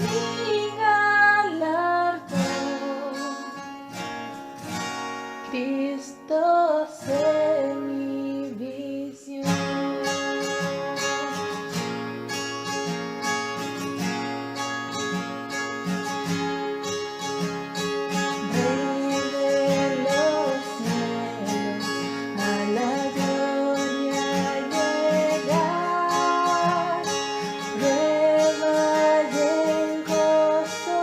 mi galardón. Cristo sé mi visión. Rey de los cielos, a la gloria llegar, prueba y el gozo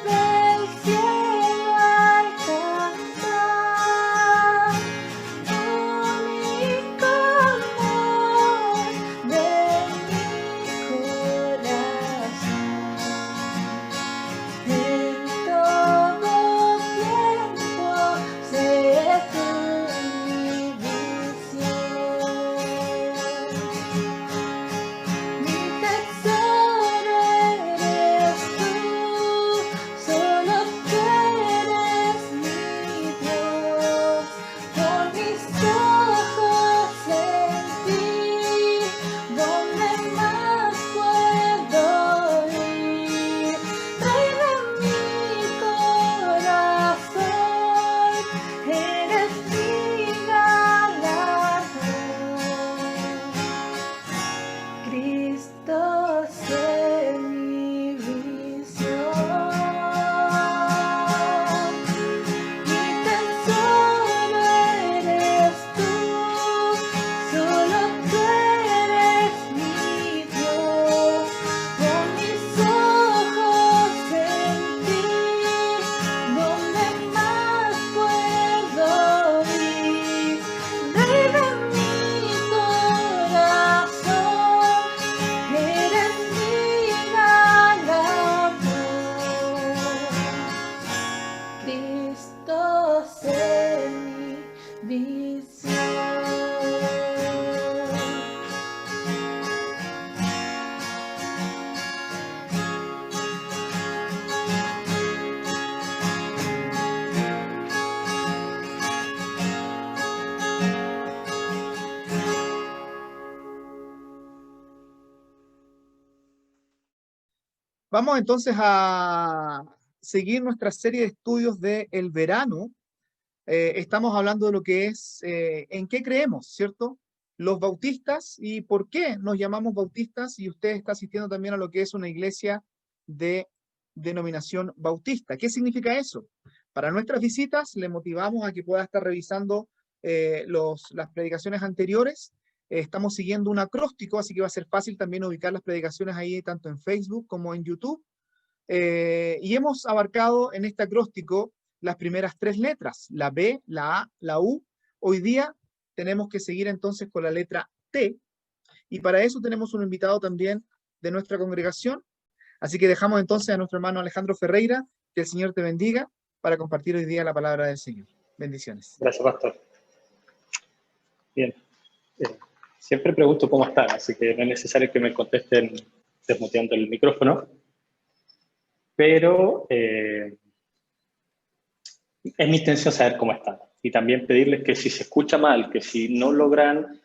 del cielo alcanzar, único amor de mi corazón. En todo tiempo sé tú mi visión. Mi tesoro eres tú, solo tú eres mi Dios. Con mis ojos en ti, ¿dónde más puedo ir? Rey de mi corazón, eres mi galardón. Cristo sé mi visión. Mi tesoro eres tú, solo tú eres mi Dios. Con mis ojos en ti, ¿dónde más puedo ir? Rey de mi corazón, eres mi galardón. Cristo sé mi visión. Vamos entonces a seguir nuestra serie de estudios del verano. Estamos hablando de lo que es, en qué creemos, ¿cierto? Los bautistas y por qué nos llamamos bautistas, y usted está asistiendo también a lo que es una iglesia de denominación bautista. ¿Qué significa eso? Para nuestras visitas le motivamos a que pueda estar revisando las predicaciones anteriores. Estamos siguiendo un acróstico, así que va a ser fácil también ubicar las predicaciones ahí tanto en Facebook como en YouTube. Y hemos abarcado en este acróstico las primeras 3 letras, la B, la A, la U. Hoy día tenemos que seguir entonces con la letra T, y para eso tenemos un invitado también de nuestra congregación. Así que dejamos entonces a nuestro hermano Alejandro Ferreira, que el Señor te bendiga, para compartir hoy día la palabra del Señor. Bendiciones. Gracias, pastor. Bien. Siempre pregunto cómo están, así que no es necesario que me contesten desmuteando el micrófono. Pero es mi intención saber cómo están. Y también pedirles que si se escucha mal, que si no logran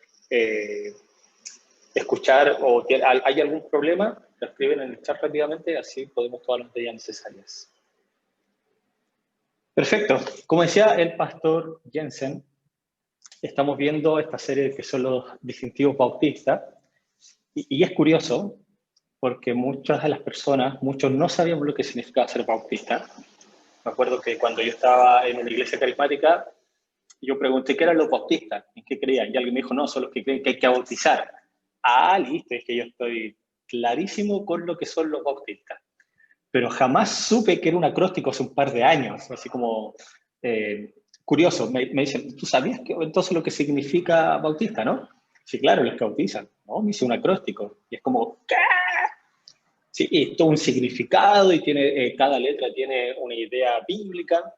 escuchar o hay algún problema, lo escriben en el chat rápidamente, así podemos tomar las medidas necesarias. Perfecto. Como decía el pastor Jensen, estamos viendo esta serie que son los distintivos bautistas, y es curioso, porque muchas de las personas, muchos no sabíamos lo que significaba ser bautista. Me acuerdo que cuando yo estaba en una iglesia carismática, yo pregunté qué eran los bautistas, en qué creían, y alguien me dijo, no, son los que creen que hay que bautizar. Ah, listo, es que yo estoy clarísimo con lo que son los bautistas. Pero jamás supe que era un acróstico hace un par de años, así como curioso. Me dicen, ¿tú sabías que entonces lo que significa bautista, no? Sí, claro, los que bautizan. No, me hice un acróstico. Y es como, ¿qué? Sí, y todo un significado y tiene, cada letra tiene una idea bíblica.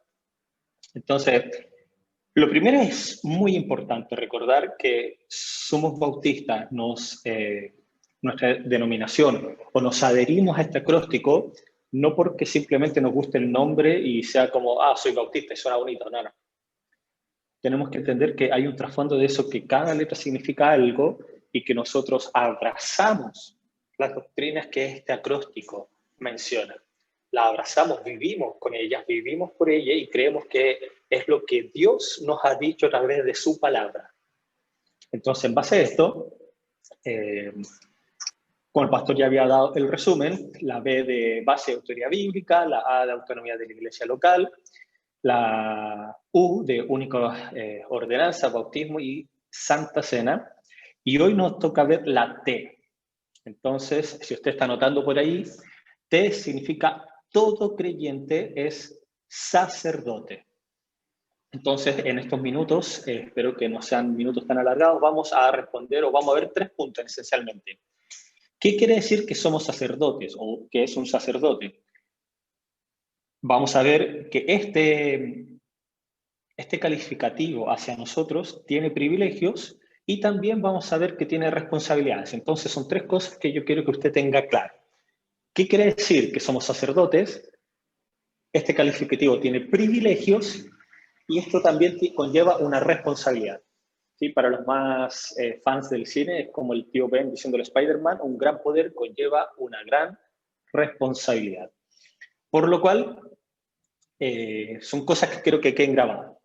Entonces, lo primero es muy importante recordar que somos bautistas, nuestra denominación, o nos adherimos a este acróstico, no porque simplemente nos guste el nombre y sea como, ah, soy bautista y suena bonito, no, no. Tenemos que entender que hay un trasfondo de eso, que cada letra significa algo y que nosotros abrazamos las doctrinas que es este acróstico menciona. La abrazamos, vivimos con ellas, vivimos por ella y creemos que es lo que Dios nos ha dicho a través de su palabra. Entonces, en base a esto, como el pastor ya había dado el resumen, la B de base de autoridad bíblica, la A de autonomía de la iglesia local, la U de única ordenanza, bautismo y santa cena. Y hoy nos toca ver la T. Entonces, si usted está anotando por ahí, T significa todo creyente es sacerdote. Entonces, en estos minutos, espero que no sean minutos tan alargados, vamos a responder o vamos a ver 3 puntos esencialmente. ¿Qué quiere decir que somos sacerdotes o qué es un sacerdote? Vamos a ver que este calificativo hacia nosotros tiene privilegios y también vamos a ver que tiene responsabilidades. Entonces, son 3 cosas que yo quiero que usted tenga claro. ¿Qué quiere decir que somos sacerdotes? Este calificativo tiene privilegios y esto también conlleva una responsabilidad. ¿Sí? Para los más fans del cine, es como el tío Ben diciéndole a Spider-Man, un gran poder conlleva una gran responsabilidad. Por lo cual, son cosas que quiero que queden grabadas.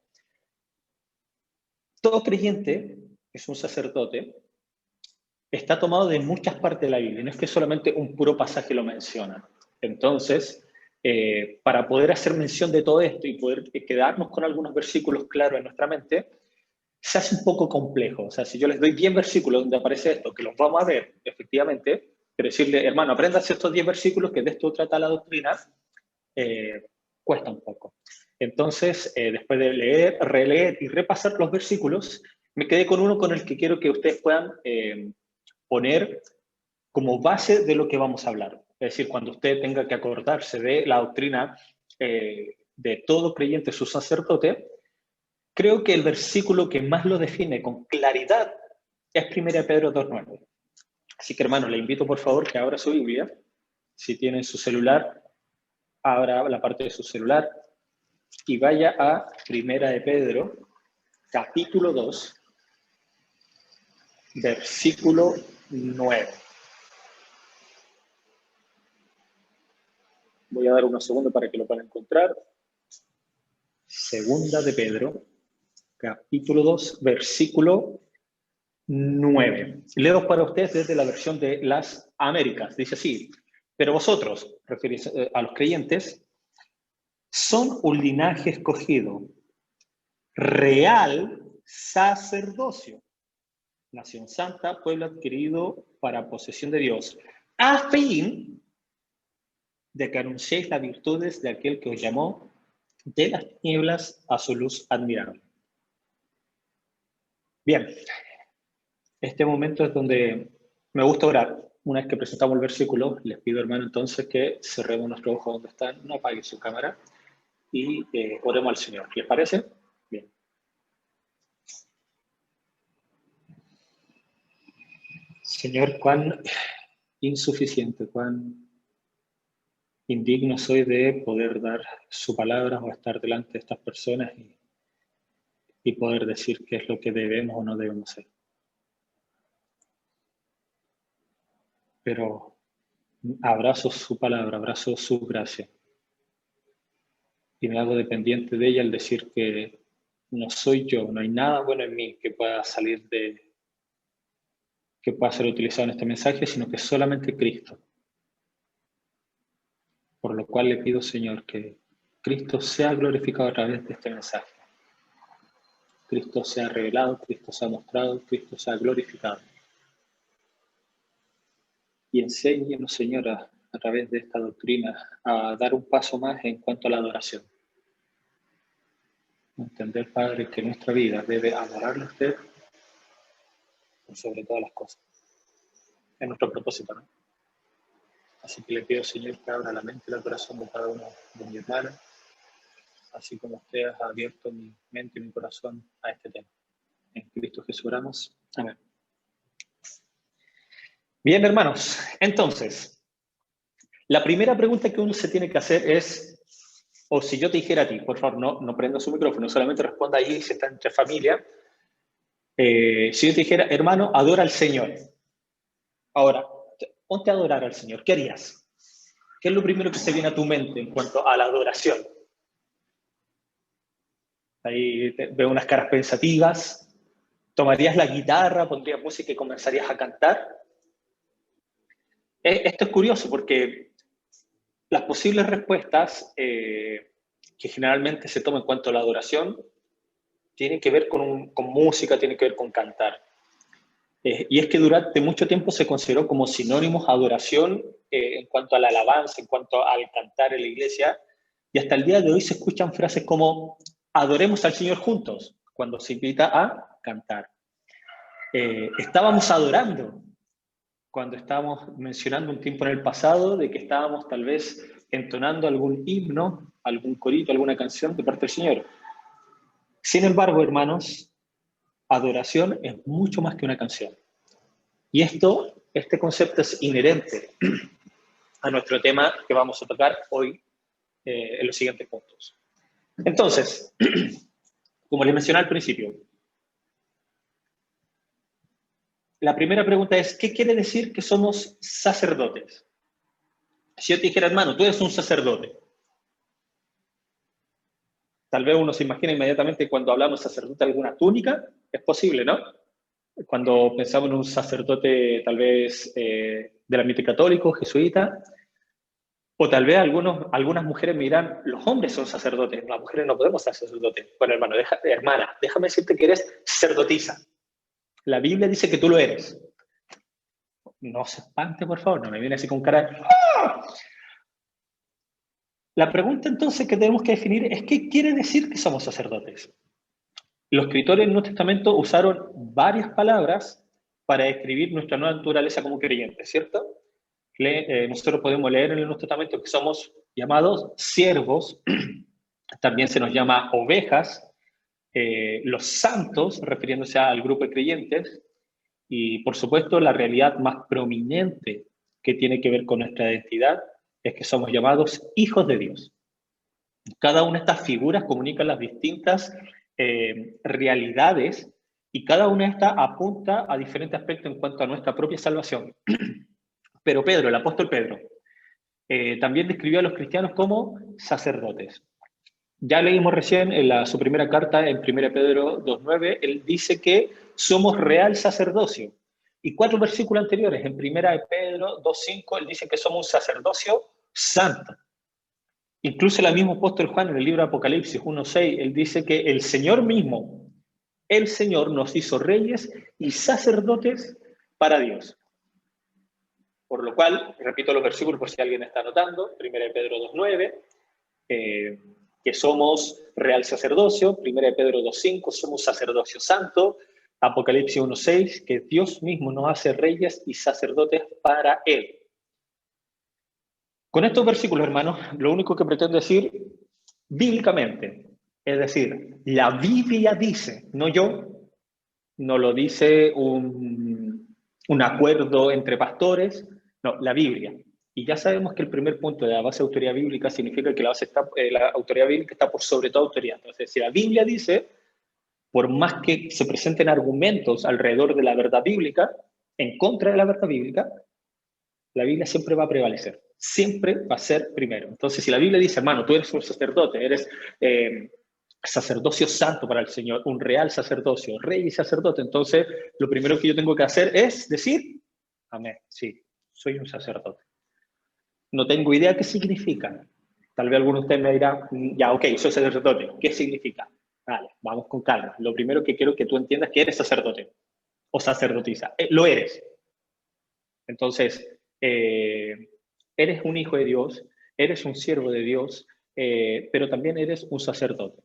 Todo creyente es un sacerdote, está tomado de muchas partes de la Biblia, no es que solamente un puro pasaje lo menciona. Entonces, para poder hacer mención de todo esto y poder quedarnos con algunos versículos claros en nuestra mente, se hace un poco complejo. O sea, si yo les doy 10 versículos donde aparece esto, que los vamos a ver efectivamente, pero decirle, hermano, apréndase estos 10 versículos, que de esto trata la doctrina, cuesta un poco. Entonces, después de leer, releer y repasar los versículos, me quedé con uno con el que quiero que ustedes puedan poner como base de lo que vamos a hablar. Es decir, cuando usted tenga que acordarse de la doctrina de todo creyente su sacerdote, creo que el versículo que más lo define con claridad es 1 Pedro 2:9. Así que, hermano, le invito por favor que abra su Biblia. Si tiene su celular, abra la parte de su celular y vaya a 1 Pedro, capítulo 2, versículo 9. Voy a dar unos segundos para que lo puedan encontrar. Segunda de Pedro, capítulo 2, versículo 9. Leo para ustedes desde la versión de las Américas. Dice así: pero vosotros, refiriéndose a los creyentes, son un linaje escogido, real sacerdocio, nación santa, pueblo adquirido para posesión de Dios, a fin de que anunciéis las virtudes de aquel que os llamó de las tinieblas a su luz admirable. Bien, este momento es donde me gusta orar. Una vez que presentamos el versículo, les pido, hermano, entonces que cerremos nuestros ojos donde están, no apaguen su cámara y oremos al Señor. ¿Les parece? Bien. Señor, cuán insuficiente, cuán indigno soy de poder dar su palabra o estar delante de estas personas y poder decir qué es lo que debemos o no debemos hacer. Pero abrazo su palabra, abrazo su gracia. Y me hago dependiente de ella al decir que no soy yo, no hay nada bueno en mí que pueda salir que pueda ser utilizado en este mensaje, sino que solamente Cristo. Por lo cual le pido, Señor, que Cristo sea glorificado a través de este mensaje. Cristo sea revelado, Cristo sea mostrado, Cristo sea glorificado. Y enséñenos, Señor, a través de esta doctrina, a dar un paso más en cuanto a la adoración. Entender, Padre, que nuestra vida debe adorarle a usted por sobre todas las cosas. Es nuestro propósito, ¿no? Así que le pido, Señor, que abra la mente y el corazón de cada uno de mis hermanos, así como usted ha abierto mi mente y mi corazón a este tema. En Cristo Jesús oramos. Amén. Bien, hermanos, entonces, la primera pregunta que uno se tiene que hacer es, o si yo te dijera a ti, por favor, no prenda su micrófono, solamente responda ahí si está entre familia. Si yo te dijera, hermano, adora al Señor. Ahora, ponte a adorar al Señor, ¿qué harías? ¿Qué es lo primero que se viene a tu mente en cuanto a la adoración? Ahí veo unas caras pensativas. ¿Tomarías la guitarra, pondrías música y comenzarías a cantar? Esto es curioso porque las posibles respuestas que generalmente se toman en cuanto a la adoración tienen que ver con música, tienen que ver con cantar. Y es que durante mucho tiempo se consideró como sinónimos adoración en cuanto a la alabanza, en cuanto al cantar en la iglesia, y hasta el día de hoy se escuchan frases como adoremos al Señor juntos, cuando se invita a cantar. Estábamos adorando cuando estábamos mencionando un tiempo en el pasado de que estábamos tal vez entonando algún himno, algún corito, alguna canción de parte del Señor. Sin embargo, hermanos, adoración es mucho más que una canción. Y este concepto es inherente a nuestro tema que vamos a tocar hoy en los siguientes puntos. Entonces, como les mencioné al principio, la primera pregunta es, ¿qué quiere decir que somos sacerdotes? Si yo te dijera, hermano, tú eres un sacerdote. Tal vez uno se imagina inmediatamente cuando hablamos de sacerdote alguna túnica, es posible, ¿no? Cuando pensamos en un sacerdote tal vez del ambiente católico, jesuita, o tal vez algunas mujeres me dirán, los hombres son sacerdotes, las mujeres no podemos ser sacerdotes. Bueno, hermana, déjame decirte que eres sacerdotisa. La Biblia dice que tú lo eres. No se espante, por favor, no me viene así con cara de... ¡Ah! La pregunta entonces que tenemos que definir es ¿qué quiere decir que somos sacerdotes? Los escritores del Nuevo Testamento usaron varias palabras para describir nuestra nueva naturaleza como creyentes, ¿cierto? Nosotros podemos leer en el Nuevo Testamento que somos llamados siervos, también se nos llama ovejas, los santos, refiriéndose al grupo de creyentes, y por supuesto la realidad más prominente que tiene que ver con nuestra identidad es que somos llamados hijos de Dios. Cada una de estas figuras comunica las distintas realidades y cada una de estas apunta a diferentes aspectos en cuanto a nuestra propia salvación. Pero Pedro, el apóstol Pedro, también describió a los cristianos como sacerdotes. Ya leímos recién en su primera carta, en 1 Pedro 2.9, él dice que somos real sacerdocio. Y 4 versículos anteriores, en 1 Pedro 2.5, él dice que somos un sacerdocio santo. Incluso el mismo apóstol Juan en el libro de Apocalipsis 1.6, él dice que el Señor mismo, el Señor nos hizo reyes y sacerdotes para Dios. Por lo cual, repito los versículos por si alguien está anotando, 1 Pedro 2.9, que somos real sacerdocio, 1 Pedro 2.5, somos sacerdocio santo, Apocalipsis 1.6, que Dios mismo nos hace reyes y sacerdotes para Él. Con estos versículos, hermanos, lo único que pretendo decir bíblicamente, es decir, la Biblia dice, no yo, no lo dice un acuerdo entre pastores, no, la Biblia. Y ya sabemos que el primer punto de la base de autoridad bíblica significa que la autoridad bíblica está por sobre toda autoridad. Entonces, si la Biblia dice, por más que se presenten argumentos alrededor de la verdad bíblica, en contra de la verdad bíblica, la Biblia siempre va a prevalecer. Siempre va a ser primero. Entonces, si la Biblia dice, hermano, tú eres un sacerdote, eres sacerdocio santo para el Señor, un real sacerdocio, rey y sacerdote, entonces lo primero que yo tengo que hacer es decir, amén, sí, soy un sacerdote. No tengo idea qué significa. Tal vez alguno de ustedes me dirá, ya, ok, soy sacerdote, ¿qué significa? Vale, vamos con calma. Lo primero que quiero que tú entiendas es que eres sacerdote o sacerdotisa. Lo eres. Entonces, eres un hijo de Dios, eres un siervo de Dios, pero también eres un sacerdote.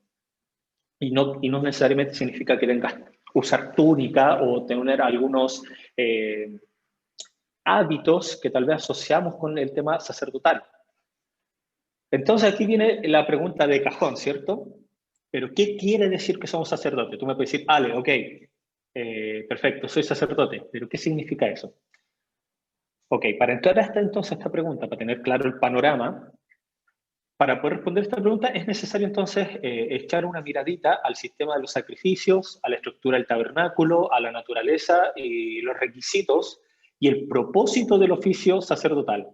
Y no necesariamente significa que tengas que usar túnica o tener algunos hábitos que tal vez asociamos con el tema sacerdotal. Entonces aquí viene la pregunta de cajón, ¿cierto? Pero ¿qué quiere decir que somos sacerdotes? Tú me puedes decir, Ale, ok, perfecto, soy sacerdote, pero ¿qué significa eso? Ok, para entrar a esta pregunta, para tener claro el panorama, para poder responder esta pregunta es necesario entonces echar una miradita al sistema de los sacrificios, a la estructura del tabernáculo, a la naturaleza y los requisitos y el propósito del oficio sacerdotal.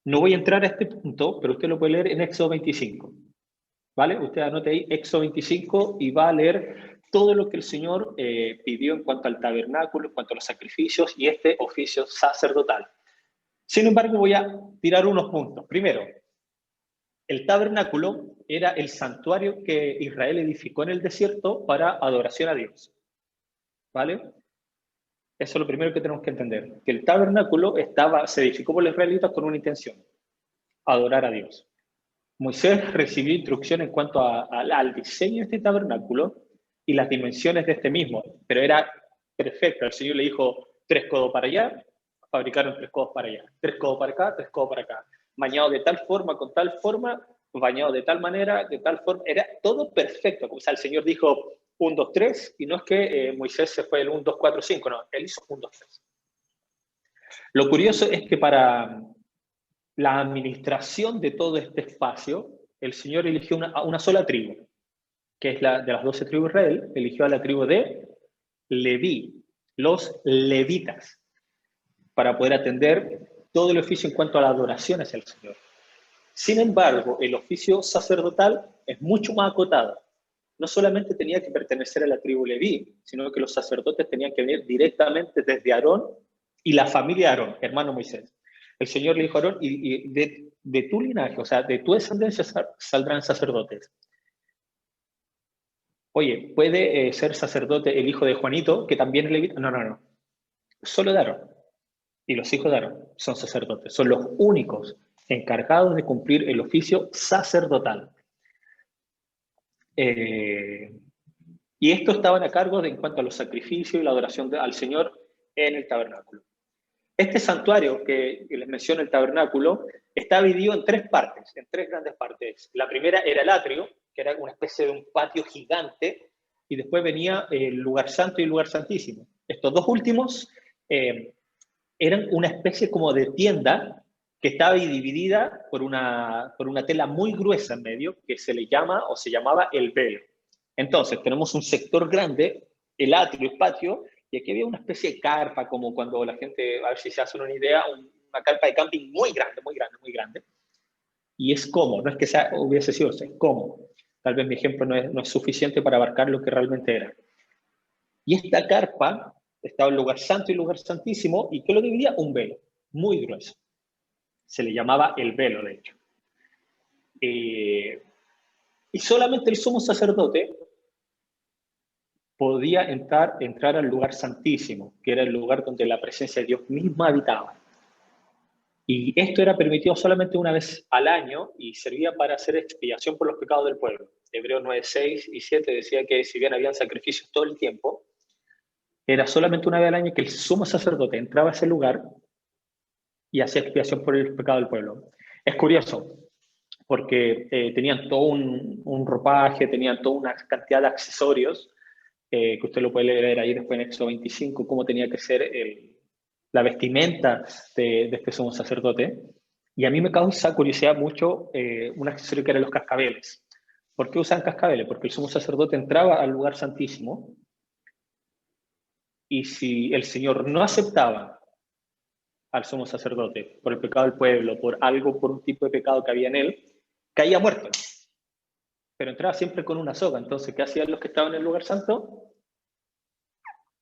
No voy a entrar a este punto, pero usted lo puede leer en Éxodo 25. ¿Vale? Usted anote ahí Éxodo 25 y va a leer todo lo que el Señor pidió en cuanto al tabernáculo, en cuanto a los sacrificios y este oficio sacerdotal. Sin embargo, voy a tirar unos puntos. Primero, el tabernáculo era el santuario que Israel edificó en el desierto para adoración a Dios. ¿Vale? Eso es lo primero que tenemos que entender. Que el tabernáculo se edificó por los israelitas con una intención: adorar a Dios. Moisés recibió instrucción en cuanto al diseño de este tabernáculo y las dimensiones de este mismo, pero era perfecto. El Señor le dijo 3 codos para allá, fabricaron 3 codos para allá, 3 codos para acá, 3 codos para acá, bañado de tal forma, con tal forma, bañado de tal manera, de tal forma, era todo perfecto. O sea, el Señor dijo 1, 2, 3, y no es que Moisés se fue el 1, 2, 4, 5, no, él hizo 1, 2, 3. Lo curioso es que para la administración de todo este espacio, el Señor eligió una sola tribu, que es la de las 12 tribus de Israel, eligió a la tribu de Leví, los levitas, para poder atender todo el oficio en cuanto a la adoración hacia el Señor. Sin embargo, el oficio sacerdotal es mucho más acotado. No solamente tenía que pertenecer a la tribu Leví, sino que los sacerdotes tenían que venir directamente desde Aarón y la familia de Aarón, hermano Moisés. El Señor le dijo a Aarón, y de tu linaje, o sea, de tu descendencia saldrán sacerdotes. Oye, ¿puede ser sacerdote el hijo de Juanito, que también es levita? No, no, no. Solo de Aarón. Y los hijos de Aarón son sacerdotes. Son los únicos encargados de cumplir el oficio sacerdotal. Y estos estaban a cargo en cuanto a los sacrificios y la adoración al Señor en el tabernáculo. Este santuario que les menciono, el tabernáculo, está dividido en 3 partes, en 3 grandes partes. La primera era el atrio, que era una especie de un patio gigante, y después venía el lugar santo y el lugar santísimo. Estos 2 últimos eran una especie como de tienda que estaba dividida por una tela muy gruesa en medio, que se le llama o se llamaba el velo. Entonces, tenemos un sector grande, el atrio, el patio, y aquí había una especie de carpa, como cuando la gente, a ver si se hacen una idea, una carpa de camping muy grande, muy grande, muy grande. Y es cómodo, no es que hubiese sido, es cómodo. Tal vez mi ejemplo no es suficiente para abarcar lo que realmente era. Y esta carpa estaba en el lugar santo y el lugar santísimo, y ¿qué lo dividía? Un velo, muy grueso. Se le llamaba el velo, de hecho. Y solamente el sumo sacerdote podía entrar al lugar santísimo, que era el lugar donde la presencia de Dios misma habitaba. Y esto era permitido solamente una vez al año y servía para hacer expiación por los pecados del pueblo. Hebreos 9, 6 y 7 decía que si bien habían sacrificios todo el tiempo, era solamente una vez al año que el sumo sacerdote entraba a ese lugar y hacía expiación por el pecado del pueblo. Es curioso, porque tenían todo un ropaje, tenían toda una cantidad de accesorios, que usted lo puede leer ahí después en Éxodo 25, cómo tenía que ser la vestimenta de este sumo sacerdote. Y a mí me causa curiosidad mucho un accesorio que eran los cascabeles. ¿Por qué usan cascabeles? Porque el sumo sacerdote entraba al lugar santísimo y si el Señor no aceptaba al sumo sacerdote por el pecado del pueblo, por un tipo de pecado que había en él, caía muerto. Pero entraba siempre con una soga. Entonces, ¿qué hacían los que estaban en el lugar santo?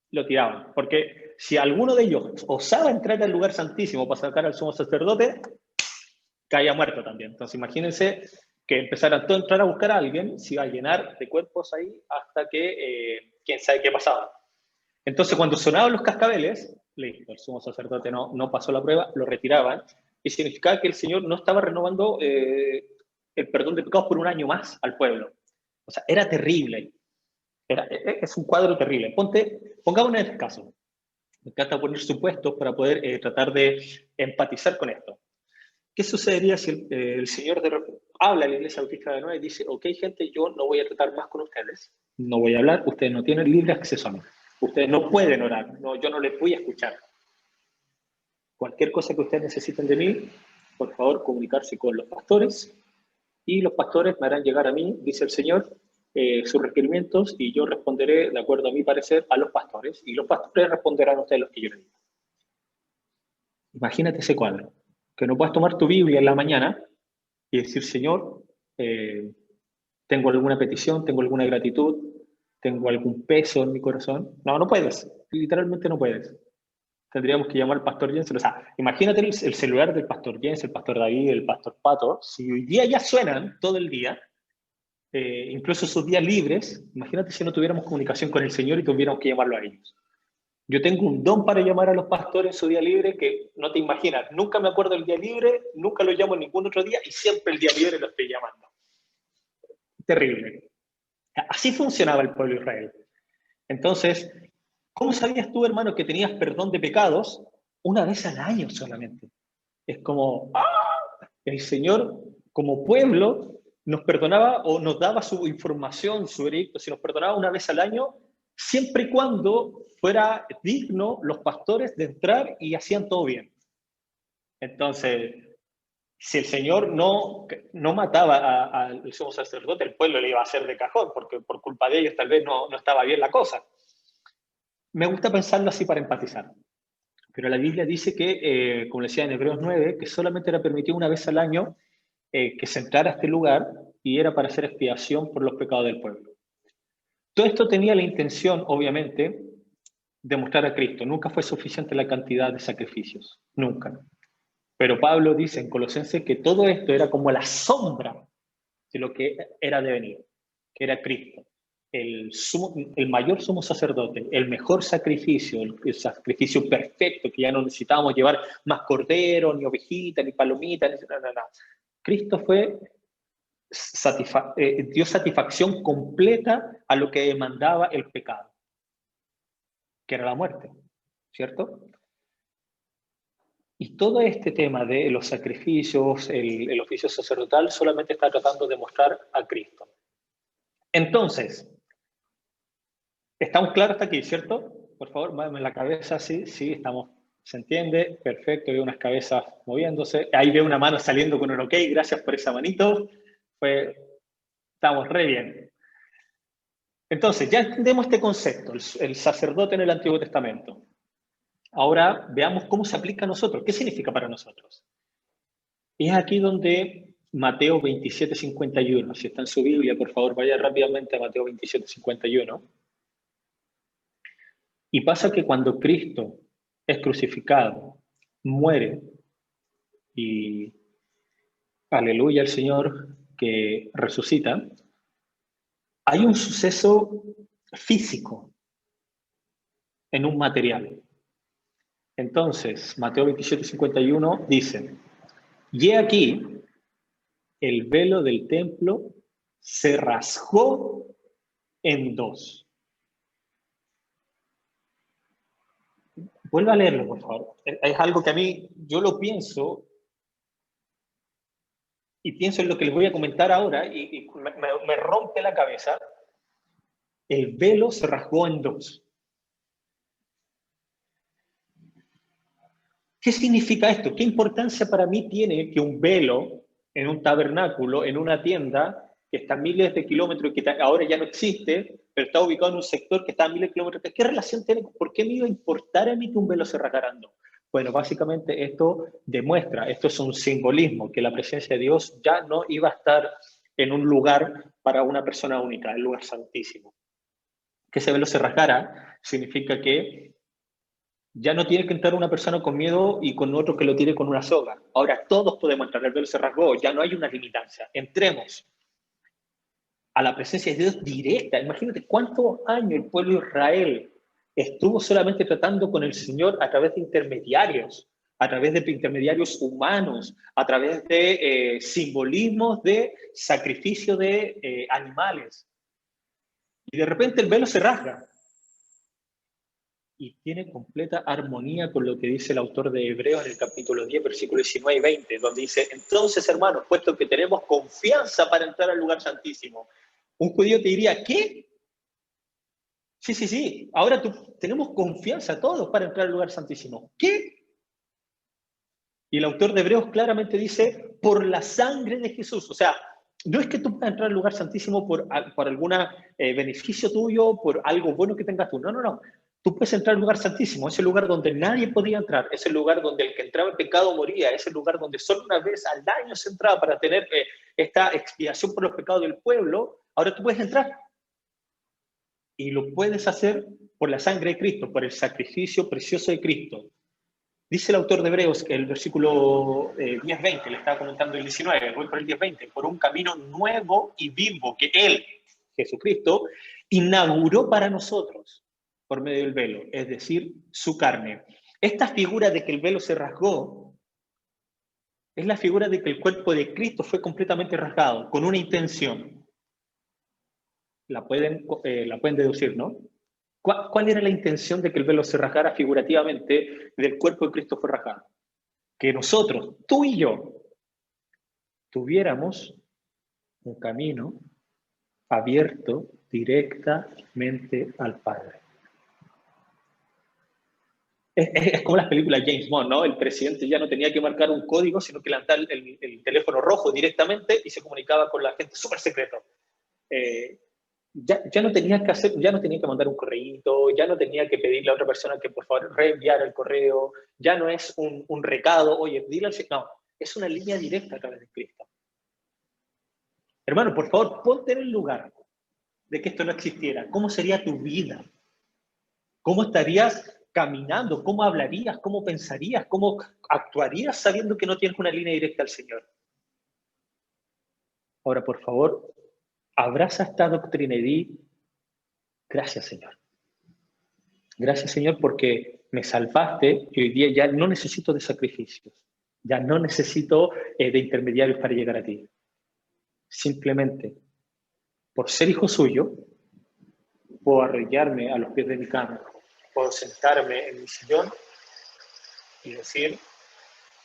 Lo tiraban. Porque si alguno de ellos osaba entrar al lugar santísimo para sacar al sumo sacerdote, caía muerto también. Entonces, imagínense que empezaran todos a entrar a buscar a alguien, se iba a llenar de cuerpos ahí hasta que quién sabe qué pasaba. Entonces, cuando sonaban los cascabeles, listo, el sumo sacerdote no pasó la prueba, lo retiraban, y significaba que el Señor no estaba renovando el perdón de pecados por un año más al pueblo. O sea, era terrible. Es un cuadro terrible. Pongámonos en este caso. Me encanta poner supuestos para poder tratar de empatizar con esto. ¿Qué sucedería si el Señor habla a la Iglesia Bautista de Nueva y dice, ok, gente, yo no voy a tratar más con ustedes, no voy a hablar, ustedes no tienen libre acceso a mí, ustedes no pueden orar, yo no les voy a escuchar. Cualquier cosa que ustedes necesiten de mí, por favor, comunicarse con los pastores, y los pastores me harán llegar a mí, dice el Señor, sus requerimientos, y yo responderé, de acuerdo a mi parecer, a los pastores, y los pastores responderán a ustedes los que yo les diga. Imagínate ese cuadro. Que no puedas tomar tu Biblia en la mañana y decir, Señor, tengo alguna petición, tengo alguna gratitud, tengo algún peso en mi corazón. No, no puedes. Literalmente no puedes. Tendríamos que llamar al pastor Jensen. O sea, imagínate el celular del pastor Jensen, el pastor David, el pastor Pato. Si hoy día ya suenan todo el día, incluso sus días libres, imagínate si no tuviéramos comunicación con el Señor y tuviéramos que llamarlo a ellos. Yo tengo un don para llamar a los pastores en su día libre que no te imaginas. Nunca me acuerdo del día libre, nunca lo llamo ningún otro día y siempre el día libre lo estoy llamando. Terrible. Así funcionaba el pueblo de Israel. Entonces, ¿cómo sabías tú, hermano, que tenías perdón de pecados una vez al año solamente? Es como, el Señor como pueblo nos perdonaba o nos daba su información, su veredicto, si nos perdonaba una vez al año, siempre y cuando fuera digno los pastores de entrar y hacían todo bien. Entonces, si el Señor no mataba al sumo sacerdote, el pueblo le iba a hacer de cajón, porque por culpa de ellos tal vez no estaba bien la cosa. Me gusta pensarlo así para empatizar. Pero la Biblia dice que, como decía en Hebreos 9, que solamente era permitido una vez al año que se entrara a este lugar y era para hacer expiación por los pecados del pueblo. Todo esto tenía la intención, obviamente, de mostrar a Cristo. Nunca fue suficiente la cantidad de sacrificios, nunca. Pero Pablo dice en Colosenses que todo esto era como la sombra de lo que era de venir, que era Cristo, el mayor sumo sacerdote, el mejor sacrificio, el sacrificio perfecto, que ya no necesitábamos llevar más cordero, ni ovejita, ni palomita, ni nada. Cristo fue dio satisfacción completa a lo que demandaba el pecado, que era la muerte, ¿cierto? Y todo este tema de los sacrificios, el oficio sacerdotal, solamente está tratando de mostrar a Cristo. Entonces, ¿estamos claros hasta aquí, cierto? Por favor, muéveme la cabeza, sí, estamos, ¿se entiende? Perfecto, veo unas cabezas moviéndose. Ahí veo una mano saliendo con un ok, gracias por esa manito. Estamos re bien. Entonces, ya entendemos este concepto, el sacerdote en el Antiguo Testamento. Ahora veamos cómo se aplica a nosotros. ¿Qué significa para nosotros? Es aquí donde Mateo 27:51, si está en su Biblia, por favor, vaya rápidamente a Mateo 27:51. Y pasa que cuando Cristo es crucificado, muere, y aleluya al Señor que resucita, hay un suceso físico en un material. Entonces, Mateo 27:51 dice, y he aquí, el velo del templo se rasgó en dos. Vuelva a leerlo, por favor. Es algo que a mí, yo lo pienso, y pienso en lo que les voy a comentar ahora, y me rompe la cabeza. El velo se rasgó en dos. ¿Qué significa esto? ¿Qué importancia para mí tiene que un velo en un tabernáculo, en una tienda, que está a miles de kilómetros y que ahora ya no existe, pero está ubicado en un sector que está a miles de kilómetros? ¿Qué relación tiene? ¿Por qué me iba a importar a mí que un velo se rasgara en dos? Bueno, básicamente esto demuestra, esto es un simbolismo, que la presencia de Dios ya no iba a estar en un lugar para una persona única, el lugar santísimo. Que ese velo se rasgara significa que ya no tiene que entrar una persona con miedo y con otro que lo tire con una soga. Ahora todos podemos entrar, el velo se rasgó, ya no hay una limitancia. Entremos a la presencia de Dios directa. Imagínate cuántos años el pueblo de Israel estuvo solamente tratando con el Señor a través de intermediarios humanos, a través de simbolismos de sacrificio de animales. Y de repente el velo se rasga. Y tiene completa armonía con lo que dice el autor de Hebreos en el capítulo 10, versículos 19 y 20, donde dice, entonces, hermanos, puesto que tenemos confianza para entrar al lugar santísimo. Un judío te diría, ¿qué? Sí. Ahora tenemos confianza todos para entrar al lugar santísimo. ¿Qué? Y el autor de Hebreos claramente dice, por la sangre de Jesús. O sea, no es que tú puedas entrar al lugar santísimo por algún beneficio tuyo, por algo bueno que tengas tú. No. Tú puedes entrar al lugar santísimo, ese lugar donde nadie podía entrar, ese lugar donde el que entraba en pecado moría, ese lugar donde solo una vez al año se entraba para tener esta expiación por los pecados del pueblo. Ahora tú puedes entrar. Y lo puedes hacer por la sangre de Cristo, por el sacrificio precioso de Cristo. Dice el autor de Hebreos, el versículo 10-20, le estaba comentando el 19, voy por el 10-20, por un camino nuevo y vivo que Él, Jesucristo, inauguró para nosotros por medio del velo, es decir, su carne. Esta figura de que el velo se rasgó es la figura de que el cuerpo de Cristo fue completamente rasgado, con una intención. La pueden deducir, ¿no? ¿Cuál era la intención de que el velo se rasgara figurativamente del cuerpo de Cristo fue rasgado? Que nosotros, tú y yo, tuviéramos un camino abierto directamente al Padre. Es como las películas James Bond, ¿no? El presidente ya no tenía que marcar un código, sino que lanzar el teléfono rojo directamente y se comunicaba con la gente súper secreto. Ya no tenía que hacer, ya no tenía que mandar un correíto, ya no tenía que pedirle a otra persona que por favor reenviara el correo, ya no es un recado, oye, dile al... No, es una línea directa a través de Cristo. Hermano, por favor, ponte en el lugar de que esto no existiera. ¿Cómo sería tu vida? ¿Cómo estarías caminando? ¿Cómo hablarías? ¿Cómo pensarías? ¿Cómo actuarías sabiendo que no tienes una línea directa al Señor? Ahora, por favor, abraza esta doctrina y di, gracias, Señor. Gracias, Señor, porque me salvaste y hoy día ya no necesito de sacrificios. Ya no necesito de intermediarios para llegar a ti. Simplemente, por ser hijo suyo, puedo arrodillarme a los pies de mi cama, puedo sentarme en mi sillón y decir,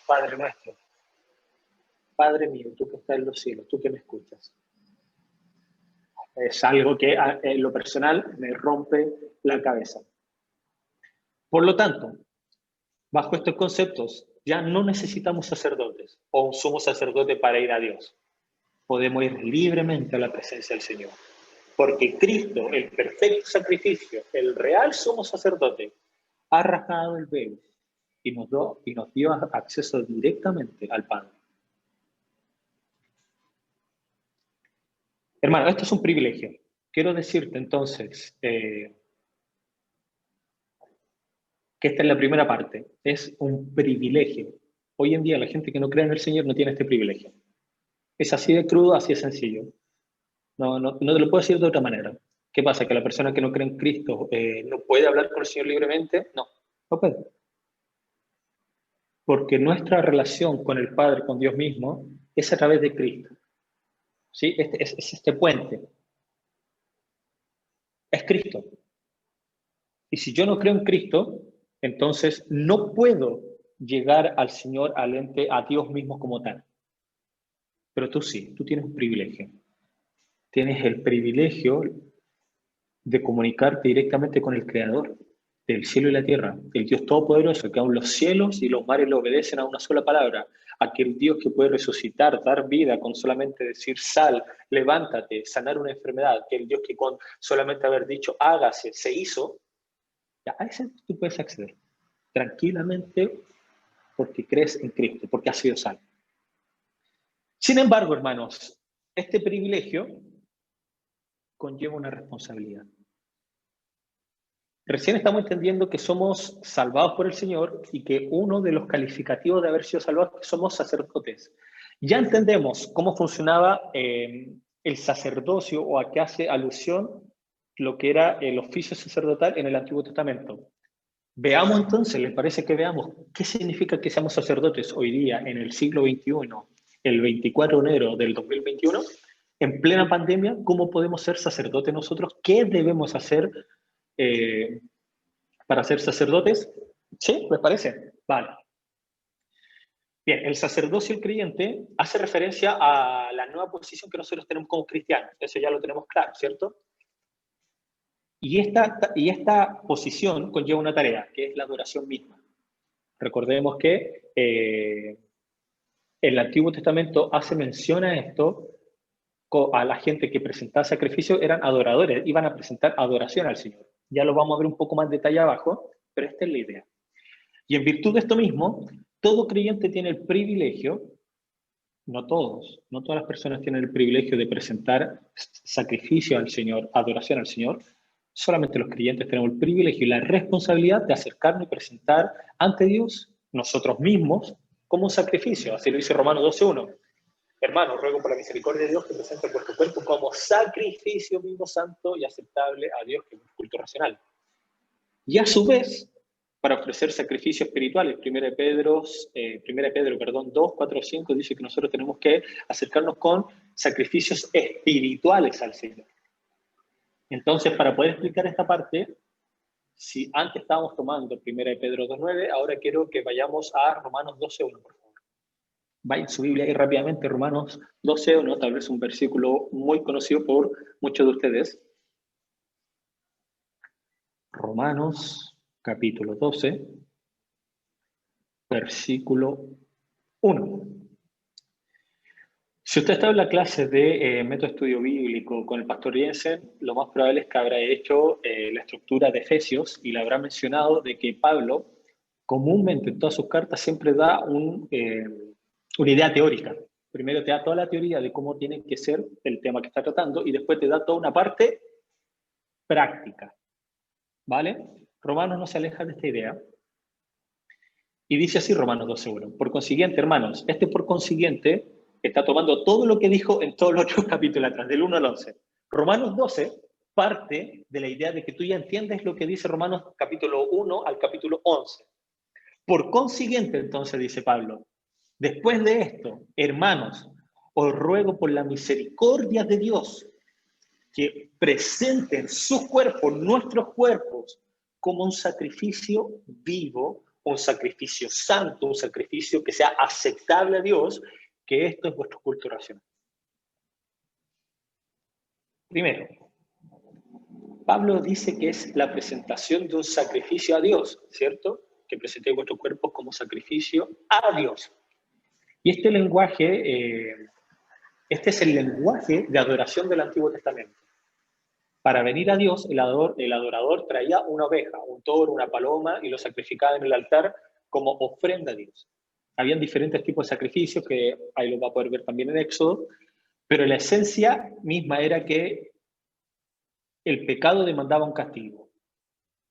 Padre nuestro, Padre mío, tú que estás en los cielos, tú que me escuchas. Es algo que en lo personal me rompe la cabeza. Por lo tanto, bajo estos conceptos, ya no necesitamos sacerdotes o un sumo sacerdote para ir a Dios. Podemos ir libremente a la presencia del Señor. Porque Cristo, el perfecto sacrificio, el real sumo sacerdote, ha rasgado el velo y nos dio acceso directamente al Padre. Hermano, esto es un privilegio. Quiero decirte entonces que esta es la primera parte. Es un privilegio. Hoy en día la gente que no cree en el Señor no tiene este privilegio. Es así de crudo, así de sencillo. No te lo puedo decir de otra manera. ¿Qué pasa? ¿Que la persona que no cree en Cristo no puede hablar con el Señor libremente? No puede. Porque nuestra relación con el Padre, con Dios mismo, es a través de Cristo. ¿Sí? Es este puente. Es Cristo. Y si yo no creo en Cristo, entonces no puedo llegar al Señor, al ente, a Dios mismo como tal. Pero tú sí, tú tienes un privilegio. Tienes el privilegio de comunicarte directamente con el Creador del cielo y la tierra, el Dios Todopoderoso, que aún los cielos y los mares le obedecen a una sola palabra, aquel Dios que puede resucitar, dar vida con solamente decir sal, levántate, sanar una enfermedad, aquel Dios que con solamente haber dicho hágase, se hizo, ya a ese tú puedes acceder tranquilamente porque crees en Cristo, porque has sido salvo. Sin embargo, hermanos, este privilegio conlleva una responsabilidad. Recién estamos entendiendo que somos salvados por el Señor y que uno de los calificativos de haber sido salvados es que somos sacerdotes. Ya entendemos cómo funcionaba el sacerdocio o a qué hace alusión lo que era el oficio sacerdotal en el Antiguo Testamento. Veamos entonces, ¿les parece que veamos qué significa que seamos sacerdotes hoy día en el siglo XXI, el 24 de enero del 2021? En plena pandemia, ¿cómo podemos ser sacerdotes nosotros? ¿Qué debemos hacer para ser sacerdotes? ¿Sí? ¿Les parece? Vale. Bien, el sacerdocio del creyente hace referencia a la nueva posición que nosotros tenemos como cristianos. Eso ya lo tenemos claro, ¿cierto? Y esta posición conlleva una tarea, que es la adoración misma. Recordemos que el Antiguo Testamento hace mención a esto, a la gente que presentaba sacrificio eran adoradores, iban a presentar adoración al Señor. Ya lo vamos a ver un poco más en detalle abajo, pero esta es la idea. Y en virtud de esto mismo, todo creyente tiene el privilegio, no todos, no todas las personas tienen el privilegio de presentar sacrificio al Señor, adoración al Señor. Solamente los creyentes tenemos el privilegio y la responsabilidad de acercarnos y presentar ante Dios nosotros mismos como un sacrificio. Así lo dice Romanos 12:1. Hermanos, ruego por la misericordia de Dios que presenten vuestro cuerpo como sacrificio vivo, santo y aceptable a Dios, que es un culto racional. Y a su vez, para ofrecer sacrificios espirituales, 1 Pedro 2, 4, 5 dice que nosotros tenemos que acercarnos con sacrificios espirituales al Señor. Entonces, para poder explicar esta parte, si antes estábamos tomando 1 Pedro 2:9, ahora quiero que vayamos a Romanos 12:1, por favor. Vayan su Biblia ahí rápidamente, Romanos 12:1, tal vez un versículo muy conocido por muchos de ustedes. Romanos capítulo 12, versículo 1. Si usted está en la clase de método de estudio bíblico con el pastor Jensen, lo más probable es que habrá hecho la estructura de Efesios y le habrá mencionado de que Pablo, comúnmente en todas sus cartas, siempre da una idea teórica. Primero te da toda la teoría de cómo tiene que ser el tema que está tratando y después te da toda una parte práctica. ¿Vale? Romanos no se aleja de esta idea. Y dice así Romanos 12:1. Por consiguiente, hermanos, por consiguiente está tomando todo lo que dijo en todos los otros capítulos atrás, del 1 al 11. Romanos 12 parte de la idea de que tú ya entiendes lo que dice Romanos capítulo 1 al capítulo 11. Por consiguiente, entonces, dice Pablo, después de esto, hermanos, os ruego por la misericordia de Dios que presenten sus cuerpos, nuestros cuerpos, como un sacrificio vivo, un sacrificio santo, un sacrificio que sea aceptable a Dios, que esto es vuestro culto racional. Primero, Pablo dice que es la presentación de un sacrificio a Dios, ¿cierto? Que presentéis vuestros cuerpos como sacrificio a Dios. Y este lenguaje, este es el lenguaje de adoración del Antiguo Testamento. Para venir a Dios, el adorador traía una oveja, un toro, una paloma y lo sacrificaba en el altar como ofrenda a Dios. Habían diferentes tipos de sacrificios que ahí lo va a poder ver también en Éxodo, pero la esencia misma era que el pecado demandaba un castigo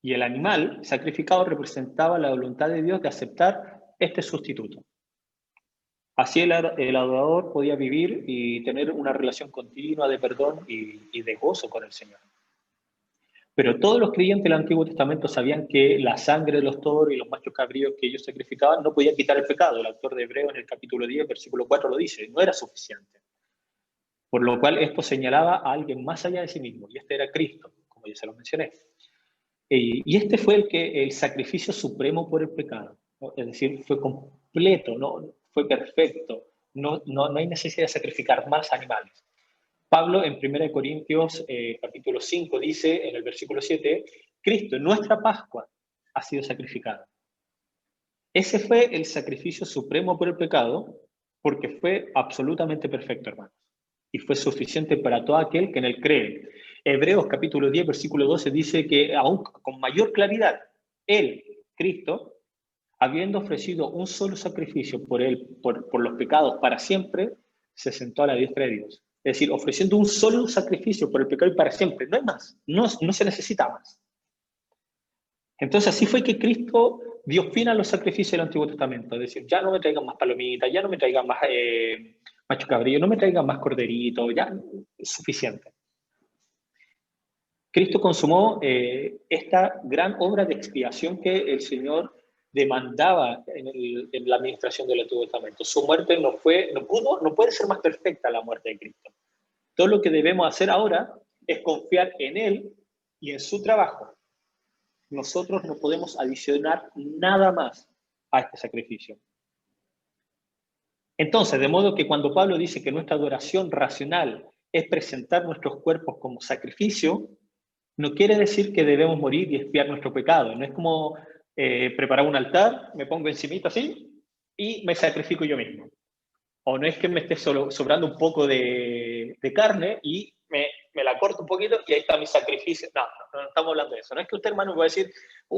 y el animal sacrificado representaba la voluntad de Dios de aceptar este sustituto. Así el adorador podía vivir y tener una relación continua de perdón y de gozo con el Señor. Pero todos los creyentes del Antiguo Testamento sabían que la sangre de los toros y los machos cabríos que ellos sacrificaban no podía quitar el pecado. El autor de Hebreo en el capítulo 10, versículo 4 lo dice, no era suficiente. Por lo cual esto señalaba a alguien más allá de sí mismo, y este era Cristo, como ya se lo mencioné. Y este fue el sacrificio supremo por el pecado, ¿no? Es decir, fue completo, ¿no? Fue perfecto, no hay necesidad de sacrificar más animales. Pablo en 1 Corintios capítulo 5 dice en el versículo 7, Cristo en nuestra Pascua ha sido sacrificado. Ese fue el sacrificio supremo por el pecado porque fue absolutamente perfecto, hermanos. Y fue suficiente para todo aquel que en él cree. Hebreos capítulo 10, versículo 12 dice que aún con mayor claridad, él, Cristo, habiendo ofrecido un solo sacrificio por él, por los pecados para siempre, se sentó a la diestra de Dios. Es decir, ofreciendo un solo sacrificio por el pecado y para siempre. No hay más, no se necesita más. Entonces así fue que Cristo dio fin a los sacrificios del Antiguo Testamento. Es decir, ya no me traigan más palomitas, ya no me traigan más macho cabrillo, no me traigan más corderito, ya es suficiente. Cristo consumó esta gran obra de expiación que el Señor demandaba en la administración del Antiguo Testamento. Su muerte no puede ser más perfecta la muerte de Cristo. Todo lo que debemos hacer ahora es confiar en Él y en su trabajo. Nosotros no podemos adicionar nada más a este sacrificio. Entonces, de modo que cuando Pablo dice que nuestra adoración racional es presentar nuestros cuerpos como sacrificio, no quiere decir que debemos morir y expiar nuestro pecado. No es como preparar un altar, me pongo encimita así y me sacrifico yo mismo. O no es que me esté sobrando un poco de carne y me la corto poquito y ahí está mi sacrificio. No, no estamos hablando de eso. No es que usted, hermano, me va a decir,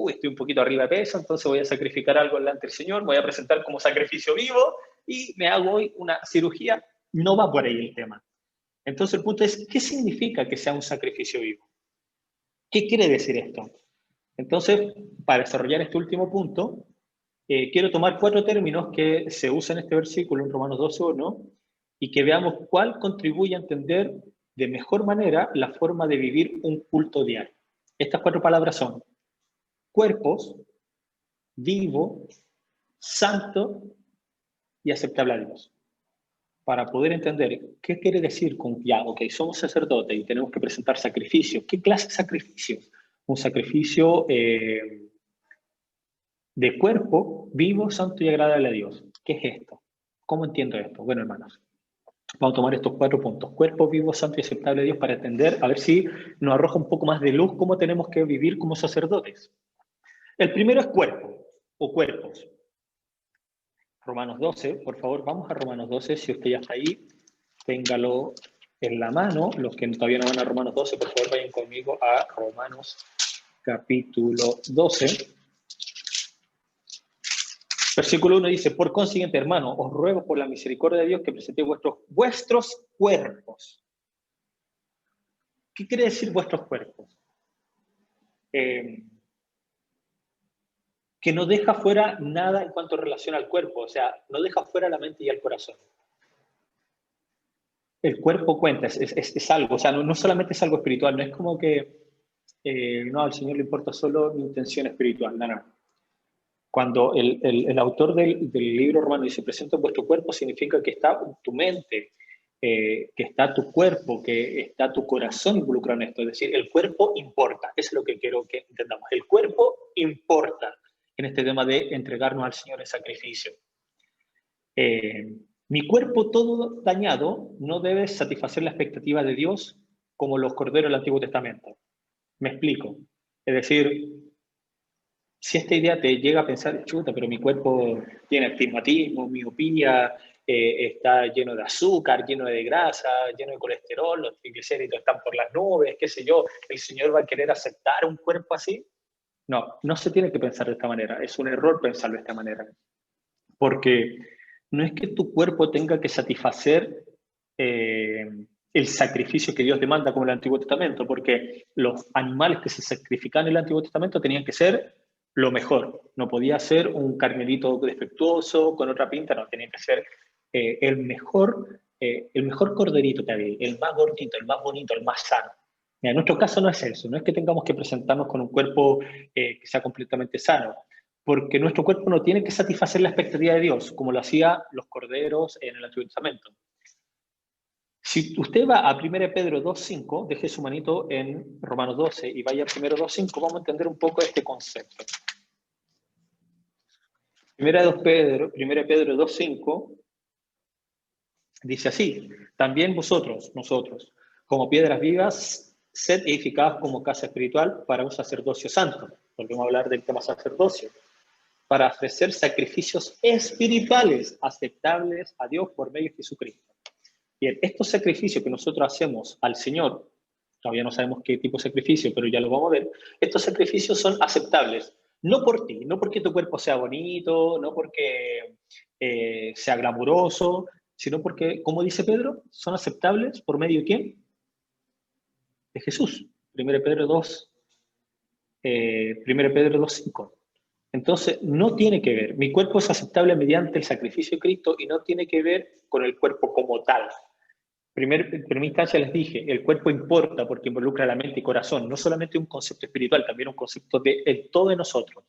estoy un poquito arriba de peso, entonces voy a sacrificar algo delante del Señor, me voy a presentar como sacrificio vivo y me hago hoy una cirugía. No va por ahí el tema. Entonces el punto es, ¿qué significa que sea un sacrificio vivo? ¿Qué quiere decir esto? Entonces, para desarrollar este último punto, quiero tomar 4 términos que se usan en este versículo, en Romanos 12:1, y que veamos cuál contribuye a entender de mejor manera la forma de vivir un culto diario. Estas 4 palabras son cuerpos, vivo, santo y aceptable a Dios. Para poder entender qué quiere decir con ya, ok, somos sacerdotes y tenemos que presentar sacrificios. ¿Qué clase de sacrificios? Un sacrificio de cuerpo, vivo, santo y agradable a Dios. ¿Qué es esto? ¿Cómo entiendo esto? Bueno, hermanos, vamos a tomar estos 4 puntos. Cuerpo, vivo, santo y aceptable a Dios para entender, a ver si nos arroja un poco más de luz cómo tenemos que vivir como sacerdotes. El primero es cuerpo o cuerpos. Romanos 12, por favor, vamos a Romanos 12, si usted ya está ahí, téngalo en la mano. Los que todavía no van a Romanos 12, por favor, vayan conmigo a Romanos capítulo 12. Versículo 1 dice, por consiguiente, hermano, os ruego por la misericordia de Dios que presentéis vuestros cuerpos. ¿Qué quiere decir vuestros cuerpos? Que no deja fuera nada en cuanto a relación al cuerpo, o sea, no deja fuera la mente y el corazón. El cuerpo cuenta, es algo, o sea, no solamente es algo espiritual, no es como que, no, al Señor le importa solo mi intención espiritual, no. Cuando el autor del libro romano dice, presenta vuestro cuerpo, significa que está tu mente, que está tu cuerpo, que está tu corazón involucrado en esto, es decir, el cuerpo importa, eso es lo que quiero que entendamos, el cuerpo importa en este tema de entregarnos al Señor en sacrificio. Mi cuerpo todo dañado no debe satisfacer la expectativa de Dios como los corderos del Antiguo Testamento. Me explico. Es decir, si esta idea te llega a pensar, chuta, pero mi cuerpo tiene astigmatismo, miopía, está lleno de azúcar, lleno de grasa, lleno de colesterol, los triglicéridos están por las nubes, qué sé yo, ¿el Señor va a querer aceptar un cuerpo así? No, no se tiene que pensar de esta manera. Es un error pensarlo de esta manera. Porque no es que tu cuerpo tenga que satisfacer el sacrificio que Dios demanda como en el Antiguo Testamento, porque los animales que se sacrificaban en el Antiguo Testamento tenían que ser lo mejor. No podía ser un carnerito defectuoso con otra pinta, no, tenía que ser el mejor corderito que había, el más gordito, el más bonito, el más sano. En nuestro caso no es eso, no es que tengamos que presentarnos con un cuerpo que sea completamente sano, porque nuestro cuerpo no tiene que satisfacer la expectativa de Dios, como lo hacían los corderos en el Antiguo Testamento. Si usted va a 1 Pedro 2:5, deje su manito en Romanos 12 y vaya a 1 2:5, vamos a entender un poco este concepto. 1 Pedro 2:5 dice así, también nosotros, como piedras vivas, sed edificadas como casa espiritual para un sacerdocio santo. Volvemos a hablar del tema sacerdocio. Para ofrecer sacrificios espirituales aceptables a Dios por medio de Jesucristo. Bien, estos sacrificios que nosotros hacemos al Señor, todavía no sabemos qué tipo de sacrificio, pero ya lo vamos a ver, estos sacrificios son aceptables, no por ti, no porque tu cuerpo sea bonito, no porque sea glamuroso, sino porque, como dice Pedro, son aceptables por medio de ¿quién? De Jesús. 1 Pedro 2:5. Entonces, no tiene que ver, mi cuerpo es aceptable mediante el sacrificio de Cristo y no tiene que ver con el cuerpo como tal. En primera instancia les dije, el cuerpo importa porque involucra la mente y corazón, no solamente un concepto espiritual, también un concepto del todo de nosotros.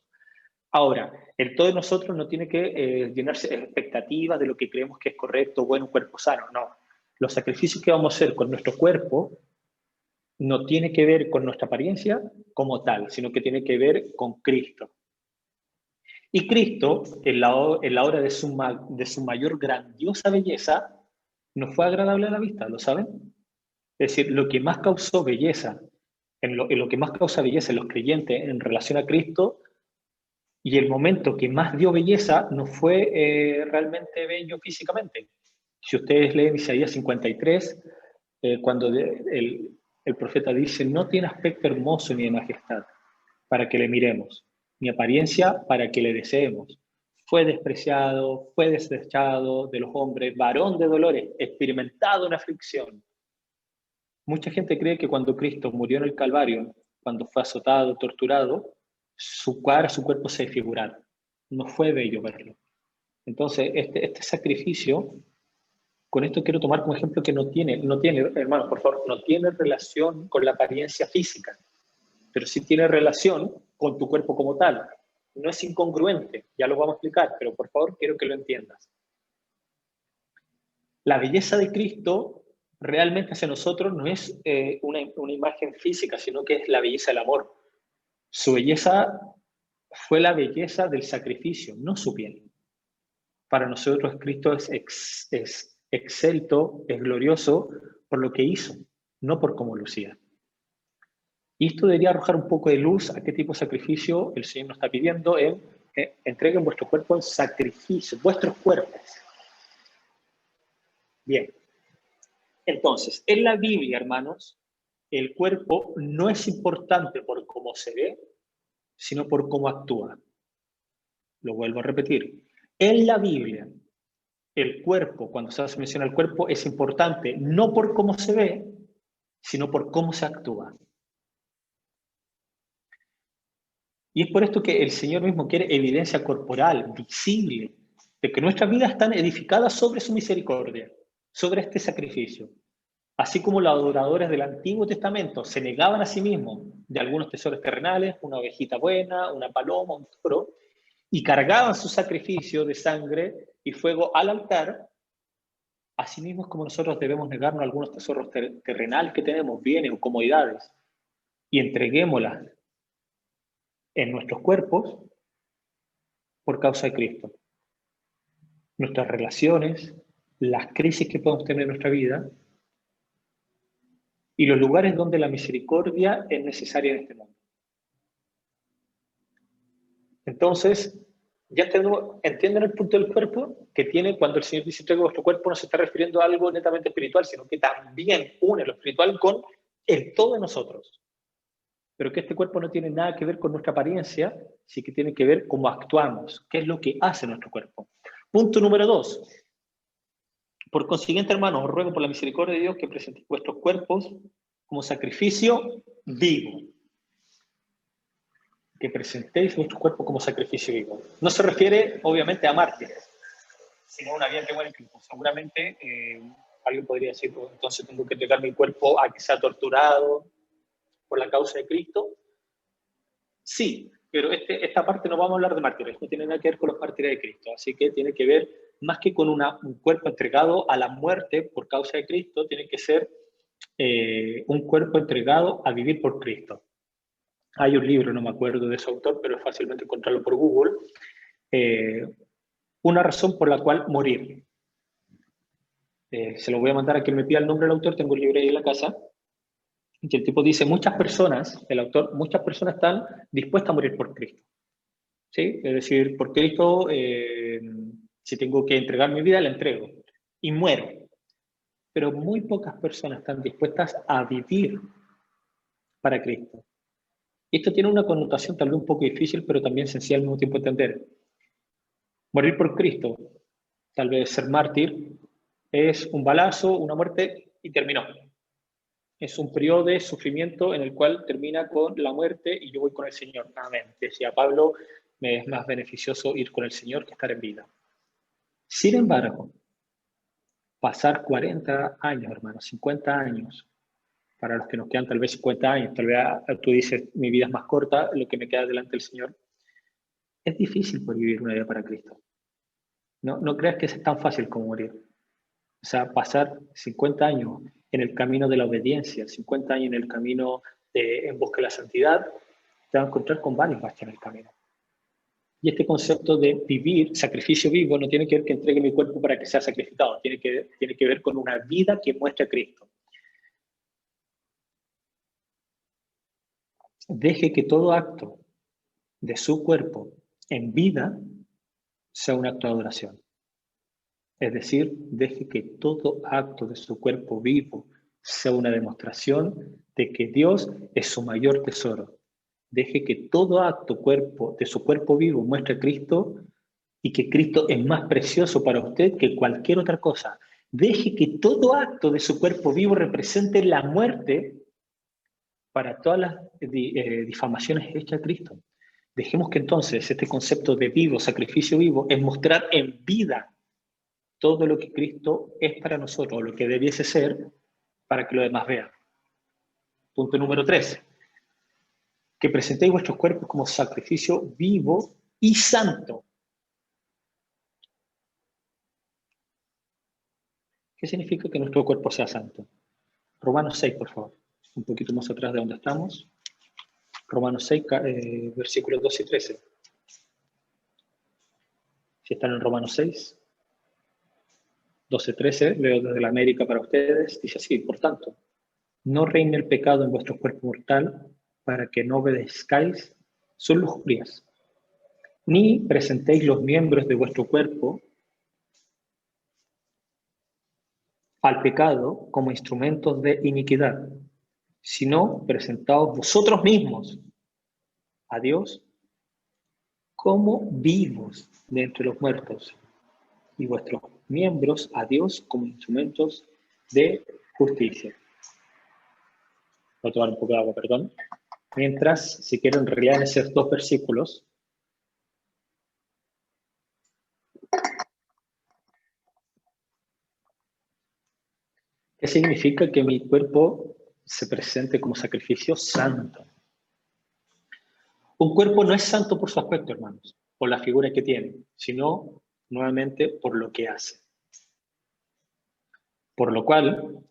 Ahora, el todo de nosotros no tiene que llenarse de expectativas de lo que creemos que es correcto, bueno, un cuerpo sano, no. Los sacrificios que vamos a hacer con nuestro cuerpo no tiene que ver con nuestra apariencia como tal, sino que tiene que ver con Cristo. Y Cristo, en la hora de su mayor grandiosa belleza, no fue agradable a la vista, ¿lo saben? Es decir, lo que más causó belleza, en lo que más causa belleza en los creyentes en relación a Cristo, y el momento que más dio belleza no fue realmente bello físicamente. Si ustedes leen Isaías 53, cuando el profeta dice, no tiene aspecto hermoso ni de majestad para que le miremos, ni apariencia para que le deseemos. Fue despreciado, fue desechado de los hombres, varón de dolores, experimentado en aflicción. Mucha gente cree que cuando Cristo murió en el Calvario, cuando fue azotado, torturado, su cuerpo se desfigurara. No fue bello verlo. Entonces, este sacrificio, con esto quiero tomar como ejemplo que no tiene, hermanos, por favor, no tiene relación con la apariencia física, pero sí tiene relación con tu cuerpo como tal. No es incongruente, ya lo vamos a explicar, pero por favor quiero que lo entiendas. La belleza de Cristo realmente hacia nosotros no es una imagen física, sino que es la belleza del amor. Su belleza fue la belleza del sacrificio, no su piel. Para nosotros Cristo es excelto, es glorioso por lo que hizo, no por cómo lucía. Y esto debería arrojar un poco de luz a qué tipo de sacrificio el Señor nos está pidiendo en entreguen vuestro cuerpo en sacrificio, vuestros cuerpos. Bien. Entonces, en la Biblia, hermanos, el cuerpo no es importante por cómo se ve, sino por cómo actúa. Lo vuelvo a repetir. En la Biblia, el cuerpo, cuando se hace mención al cuerpo, es importante no por cómo se ve, sino por cómo se actúa. Y es por esto que el Señor mismo quiere evidencia corporal, visible, de que nuestras vidas están edificadas sobre su misericordia, sobre este sacrificio. Así como los adoradores del Antiguo Testamento se negaban a sí mismos de algunos tesoros terrenales, una ovejita buena, una paloma, un toro, y cargaban su sacrificio de sangre y fuego al altar, así mismo es como nosotros debemos negarnos a algunos tesoros terrenales que tenemos, bienes o comodidades, y entreguémoslas en nuestros cuerpos por causa de Cristo. Nuestras relaciones, las crisis que podemos tener en nuestra vida y los lugares donde la misericordia es necesaria en este mundo. Entonces, ya entienden el punto del cuerpo que tiene cuando el Señor dice entrega vuestro cuerpo, no se está refiriendo a algo netamente espiritual, sino que también une lo espiritual con el todo de nosotros. Pero que este cuerpo no tiene nada que ver con nuestra apariencia, sí que tiene que ver cómo actuamos, qué es lo que hace nuestro cuerpo. Punto número 2. Por consiguiente, hermanos, os ruego por la misericordia de Dios que presentéis vuestros cuerpos como sacrificio vivo. Que presentéis vuestro cuerpo como sacrificio vivo. No se refiere, obviamente, a mártires, sino a una vida que muere en Cristo. Seguramente alguien podría decir, pues, entonces tengo que entregar mi cuerpo a que sea torturado por la causa de Cristo. Sí, pero esta parte no vamos a hablar de mártires, no tiene nada que ver con los mártires de Cristo, así que tiene que ver más que con un cuerpo entregado a la muerte por causa de Cristo, tiene que ser un cuerpo entregado a vivir por Cristo. Hay un libro, no me acuerdo de su autor, pero es fácilmente encontrarlo por Google, una razón por la cual morir. Se lo voy a mandar a quien me pida el nombre del autor, tengo el libro ahí en la casa, que el tipo dice, muchas personas, el autor, muchas personas están dispuestas a morir por Cristo. ¿Sí? Es decir, por Cristo, si tengo que entregar mi vida, la entrego y muero. Pero muy pocas personas están dispuestas a vivir para Cristo. Y esto tiene una connotación tal vez un poco difícil, pero también sencilla al mismo tiempo entender. Morir por Cristo, tal vez ser mártir, es un balazo, una muerte y terminó. Es un periodo de sufrimiento en el cual termina con la muerte y yo voy con el Señor. Amén. Decía Pablo, me es más beneficioso ir con el Señor que estar en vida. Sin embargo, pasar 40 años, hermanos, 50 años, para los que nos quedan tal vez 50 años, tal vez tú dices, mi vida es más corta, lo que me queda delante del Señor, es difícil por vivir una vida para Cristo. No creas que es tan fácil como morir. O sea, pasar 50 años en el camino de la obediencia, 50 años en el camino en busca de la santidad, te vas a encontrar con varios baches en el camino. Y este concepto de vivir, sacrificio vivo, no tiene que ver que entregue mi cuerpo para que sea sacrificado, tiene que ver con una vida que muestre a Cristo. Deje que todo acto de su cuerpo en vida sea un acto de adoración. Es decir, deje que todo acto de su cuerpo vivo sea una demostración de que Dios es su mayor tesoro. Deje que todo acto de su cuerpo vivo muestre a Cristo y que Cristo es más precioso para usted que cualquier otra cosa. Deje que todo acto de su cuerpo vivo represente la muerte para todas las difamaciones hechas a Cristo. Dejemos que entonces este concepto de vivo, sacrificio vivo, es mostrar en vida todo lo que Cristo es para nosotros, lo que debiese ser para que los demás vean. Punto número 3. Que presentéis vuestros cuerpos como sacrificio vivo y santo. ¿Qué significa que nuestro cuerpo sea santo? Romanos 6, por favor. Un poquito más atrás de donde estamos. Romanos 6, versículos 12 y 13. Si están en Romanos 6, 12, 13, leo desde la América para ustedes. Dice así: por tanto, no reine el pecado en vuestro cuerpo mortal, para que no obedezcáis sus lujurias, ni presentéis los miembros de vuestro cuerpo al pecado como instrumentos de iniquidad, sino presentaos vosotros mismos a Dios como vivos de entre los muertos, y vuestros miembros a Dios como instrumentos de justicia. Voy a tomar un poco de agua, perdón. Mientras, si quieren releer esos dos versículos. ¿Qué significa que mi cuerpo se presente como sacrificio santo? Un cuerpo no es santo por su aspecto, hermanos, por la figura que tiene, sino, nuevamente, por lo que hace. Por lo cual,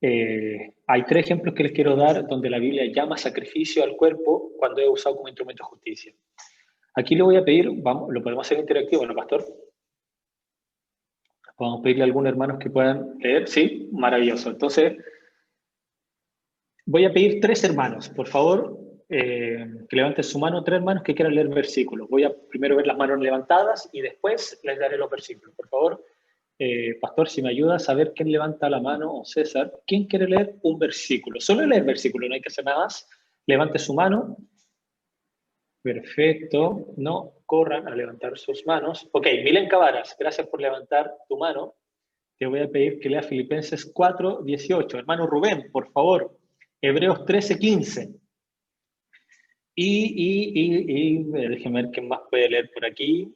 hay 3 ejemplos que les quiero dar donde la Biblia llama sacrificio al cuerpo cuando es usado como instrumento de justicia. Aquí le voy a pedir, vamos, lo podemos hacer interactivo, ¿no, pastor? Podemos pedirle a algunos hermanos que puedan leer. Sí, maravilloso. Entonces, voy a pedir 3 hermanos, por favor, que levanten su mano, 3 hermanos que quieran leer versículos. Voy a primero ver las manos levantadas y después les daré los versículos. Por favor, pastor, si me ayuda a saber quién levanta la mano, o César, ¿quién quiere leer un versículo? Solo leer versículo, no hay que hacer nada más. Levante su mano. Perfecto. No corran a levantar sus manos. Ok, Milen Cavaras, gracias por levantar tu mano. Te voy a pedir que lea Filipenses 4:18. Hermano Rubén, por favor, Hebreos 13:15. Déjeme ver quién más puede leer por aquí.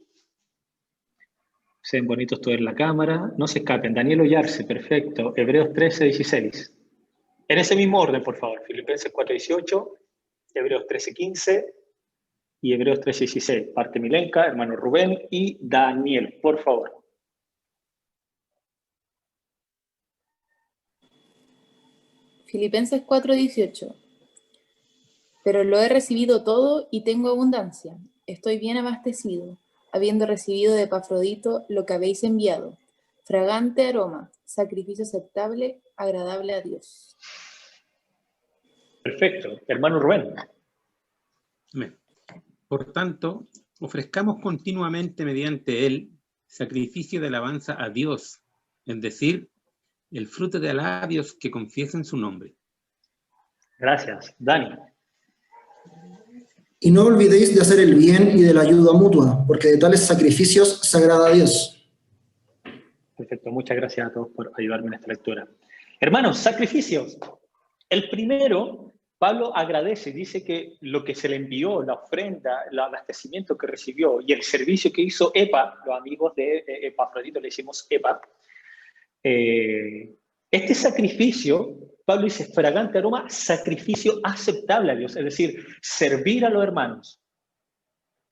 Se ven bonitos todos en la cámara. No se escapen. Daniel Ollarse, perfecto. Hebreos 13:16. En ese mismo orden, por favor. Filipenses 4:18, Hebreos 13:15 y Hebreos 13:16. Parte Milenka, hermano Rubén y Daniel, por favor. Filipenses 4:18. Pero lo he recibido todo y tengo abundancia. Estoy bien abastecido, habiendo recibido de Epafrodito lo que habéis enviado, fragante aroma, sacrificio aceptable, agradable a Dios. Perfecto. Hermano Rubén. Amén. Por tanto, ofrezcamos continuamente mediante él sacrificio de alabanza a Dios, es decir, el fruto de labios que confiesen su nombre. Gracias. Dani. Y no olvidéis de hacer el bien y de la ayuda mutua, porque de tales sacrificios se agrada a Dios. Perfecto. Muchas gracias a todos por ayudarme en esta lectura. Hermanos, sacrificios. El primero, Pablo agradece, dice que lo que se le envió, la ofrenda, el abastecimiento que recibió y el servicio que hizo Epa, los amigos de Epafrodito le decimos Epa, este sacrificio, Pablo dice, fragante aroma, sacrificio aceptable a Dios, es decir, servir a los hermanos.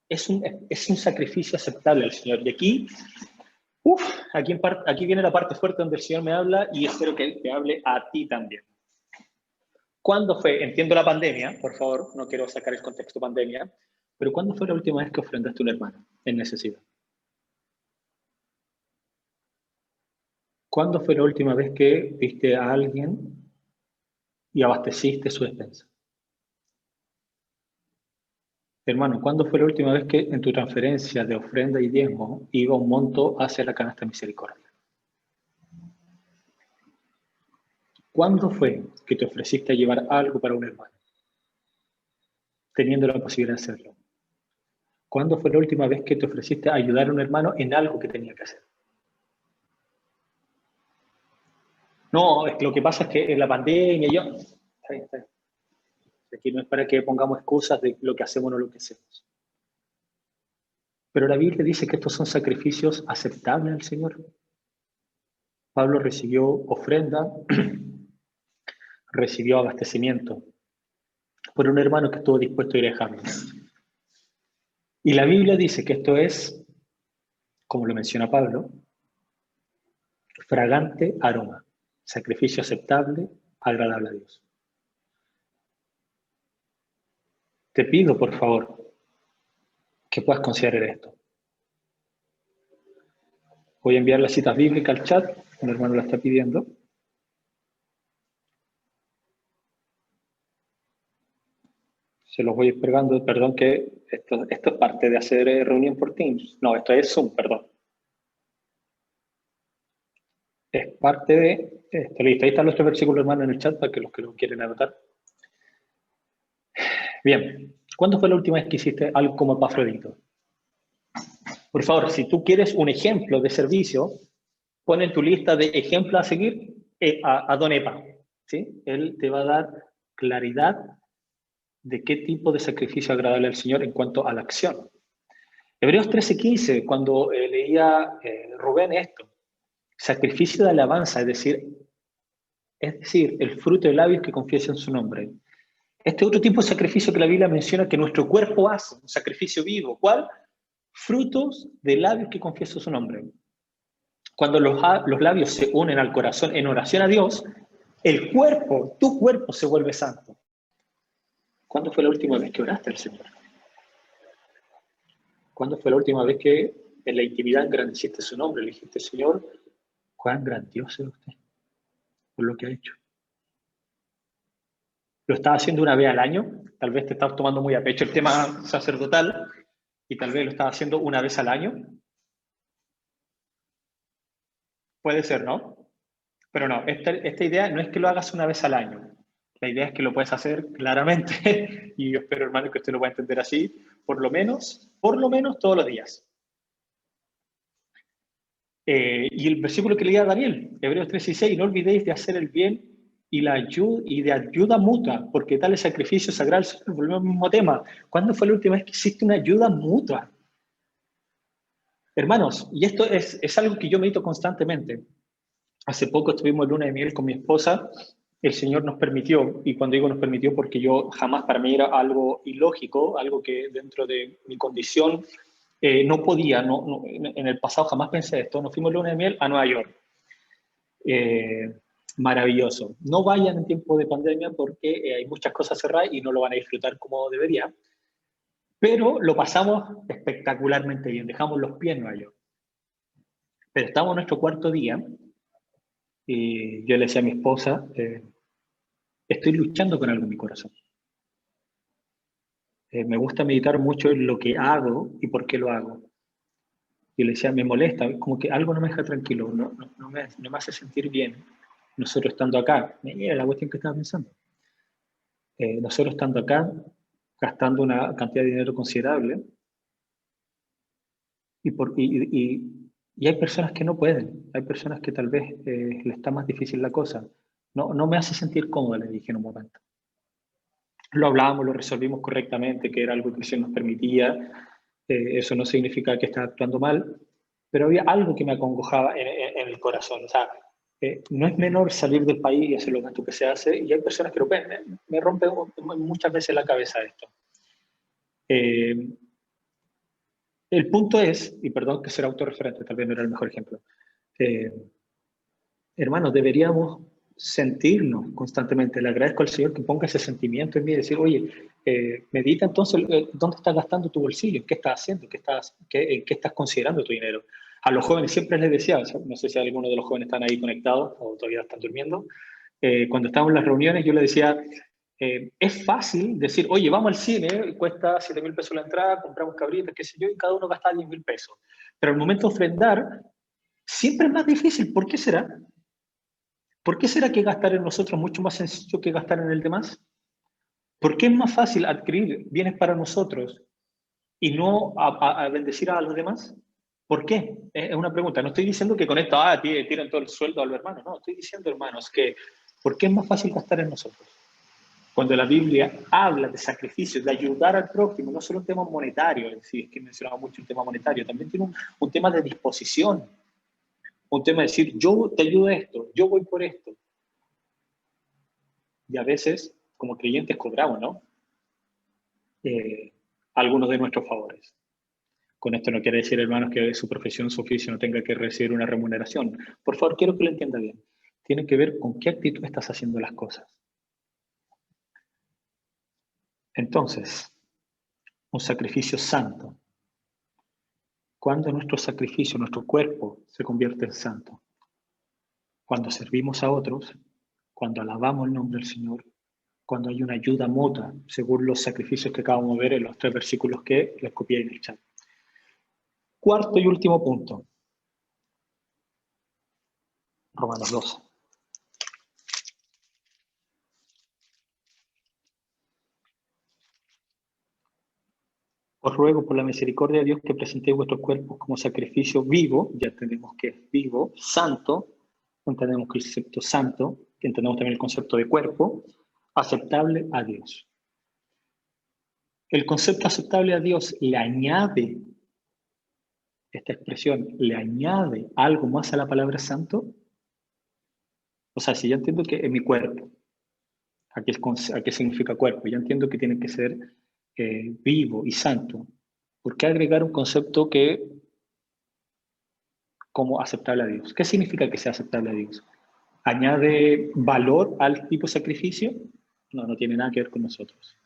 Es un sacrificio aceptable al Señor. Y aquí, aquí viene la parte fuerte donde el Señor me habla y espero que Él te hable a ti también. ¿Cuándo fue? Entiendo la pandemia, por favor, no quiero sacar el contexto pandemia, pero ¿cuándo fue la última vez que ofrendaste a un hermano en necesidad? ¿Cuándo fue la última vez que viste a alguien y abasteciste su despensa? Hermano, ¿cuándo fue la última vez que en tu transferencia de ofrenda y diezmo iba un monto hacia la canasta de misericordia? ¿Cuándo fue que te ofreciste a llevar algo para un hermano? Teniendo la posibilidad de hacerlo. ¿Cuándo fue la última vez que te ofreciste a ayudar a un hermano en algo que tenía que hacer? No, es que lo que pasa es que en la pandemia yo... Está bien, está bien. Aquí no es para que pongamos excusas de lo que hacemos o no lo que hacemos. Pero la Biblia dice que estos son sacrificios aceptables al Señor. Pablo recibió ofrenda, recibió abastecimiento por un hermano que estuvo dispuesto a ir a dejarlo. Y la Biblia dice que esto es, como lo menciona Pablo, fragante aroma, sacrificio aceptable, agradable a Dios. Te pido, por favor, que puedas considerar esto. Voy a enviar las citas bíblicas al chat, un hermano la está pidiendo. Se los voy entregando, perdón que esto es parte de hacer reunión por Teams. No, esto es Zoom, perdón. Es parte de esto. Listo, ahí están nuestros versículos, hermano, en el chat para que los que lo quieren anotar. Bien, ¿cuándo fue la última vez que hiciste algo como Epafrodito? Por favor, si tú quieres un ejemplo de servicio, pon en tu lista de ejemplos a seguir a Don Epa, ¿sí? Él te va a dar claridad de qué tipo de sacrificio agradable al Señor en cuanto a la acción. Hebreos 13:15, cuando leía Rubén esto, sacrificio de alabanza, es decir, el fruto de labios que confiesan su nombre. Este otro tipo de sacrificio que la Biblia menciona que nuestro cuerpo hace, un sacrificio vivo. ¿Cuál? Frutos de labios que confiesan su nombre. Cuando los labios se unen al corazón en oración a Dios, el cuerpo, tu cuerpo se vuelve santo. ¿Cuándo fue la última vez que oraste al Señor? ¿Cuándo fue la última vez que en la intimidad engrandeciste su nombre? Le dijiste, Señor, cuán grandioso es usted por lo que ha hecho. ¿Lo estás haciendo una vez al año? Tal vez te estás tomando muy a pecho el tema sacerdotal y tal vez lo estás haciendo una vez al año. Puede ser, ¿no? Pero no, esta idea no es que lo hagas una vez al año. La idea es que lo puedes hacer claramente, y yo espero, hermano, que usted lo pueda entender así, por lo menos todos los días. Y el versículo que leía Daniel, Hebreos 13:6, no olvidéis de hacer el bien y de ayuda mutua, porque tal es sacrificio sagrado. Volvemos al mismo tema. ¿Cuándo fue la última vez que hiciste una ayuda mutua? Hermanos, y esto es algo que yo medito constantemente. Hace poco estuvimos en luna de miel con mi esposa. El Señor nos permitió, y cuando digo nos permitió, porque yo jamás, para mí era algo ilógico, algo que dentro de mi condición no podía, en el pasado jamás pensé esto. Nos fuimos luna de miel a Nueva York. Maravilloso. No vayan en tiempo de pandemia porque hay muchas cosas cerradas y no lo van a disfrutar como debería. Pero lo pasamos espectacularmente bien. Dejamos los pies en Nueva York. Pero estamos en nuestro cuarto día y yo le decía a mi esposa, estoy luchando con algo en mi corazón. Me gusta meditar mucho en lo que hago y por qué lo hago. Y le decía, me molesta, como que algo no me deja tranquilo, no me hace sentir bien. Nosotros estando acá, mira la cuestión que estaba pensando. Nosotros estando acá, gastando una cantidad de dinero considerable, y hay personas que no pueden, hay personas que tal vez les está más difícil la cosa. No me hace sentir cómodo, le dije en un momento. Lo hablábamos, lo resolvimos correctamente, que era algo que el Señor nos permitía. Eso no significa que estaba actuando mal, pero había algo que me acongojaba en el corazón. O sea, no es menor salir del país y hacer lo que se hace, y hay personas que lo ven. Me rompe muchas veces la cabeza esto. El punto es, y perdón que sea autorreferente, tal vez no era el mejor ejemplo, hermanos, deberíamos sentirnos constantemente. Le agradezco al Señor que ponga ese sentimiento en mí y decir, oye, medita entonces dónde estás gastando tu bolsillo, en qué estás haciendo, en qué estás considerando tu dinero. A los jóvenes siempre les decía, no sé si alguno de los jóvenes están ahí conectados o todavía están durmiendo, cuando estábamos en las reuniones yo les decía, es fácil decir, oye, vamos al cine, cuesta 7.000 pesos la entrada, compramos cabritas, qué sé yo, y cada uno gasta 10.000 pesos. Pero al momento de ofrendar, siempre es más difícil. ¿Por qué será? ¿Por qué será que gastar en nosotros es mucho más sencillo que gastar en el demás? ¿Por qué es más fácil adquirir bienes para nosotros y no a bendecir a los demás? ¿Por qué? Es una pregunta. No estoy diciendo que con esto tiren todo el sueldo a los hermanos. No, estoy diciendo, hermanos, que ¿por qué es más fácil gastar en nosotros? Cuando la Biblia habla de sacrificios, de ayudar al prójimo, no solo un tema monetario, sí, es que he mencionado mucho el tema monetario, también tiene un tema de disposición, un tema de decir, yo te ayudo a esto, yo voy por esto. Y a veces, como creyentes, cobramos, ¿no? Algunos de nuestros favores. Con esto no quiere decir, hermanos, que su profesión, su oficio no tenga que recibir una remuneración. Por favor, quiero que lo entienda bien. Tiene que ver con qué actitud estás haciendo las cosas. Entonces, un sacrificio santo. Cuando nuestro sacrificio, nuestro cuerpo se convierte en santo. Cuando servimos a otros, cuando alabamos el nombre del Señor, cuando hay una ayuda mutua, según los sacrificios que acabamos de ver en los 3 versículos que les copié en el chat. Cuarto y último punto. Romanos 12. Os ruego por la misericordia de Dios que presentéis vuestros cuerpos como sacrificio vivo, ya entendemos que es vivo, santo, entendemos que el concepto santo, que entendemos también el concepto de cuerpo, aceptable a Dios. El concepto aceptable a Dios le añade, esta expresión, le añade algo más a la palabra santo. O sea, si yo entiendo que es mi cuerpo, ¿a qué significa cuerpo? Yo entiendo que tiene que ser vivo y santo. ¿Por qué agregar un concepto que como aceptable a Dios? ¿Qué significa que sea aceptable a Dios? ¿Añade valor al tipo de sacrificio? No, no tiene nada que ver con nosotros.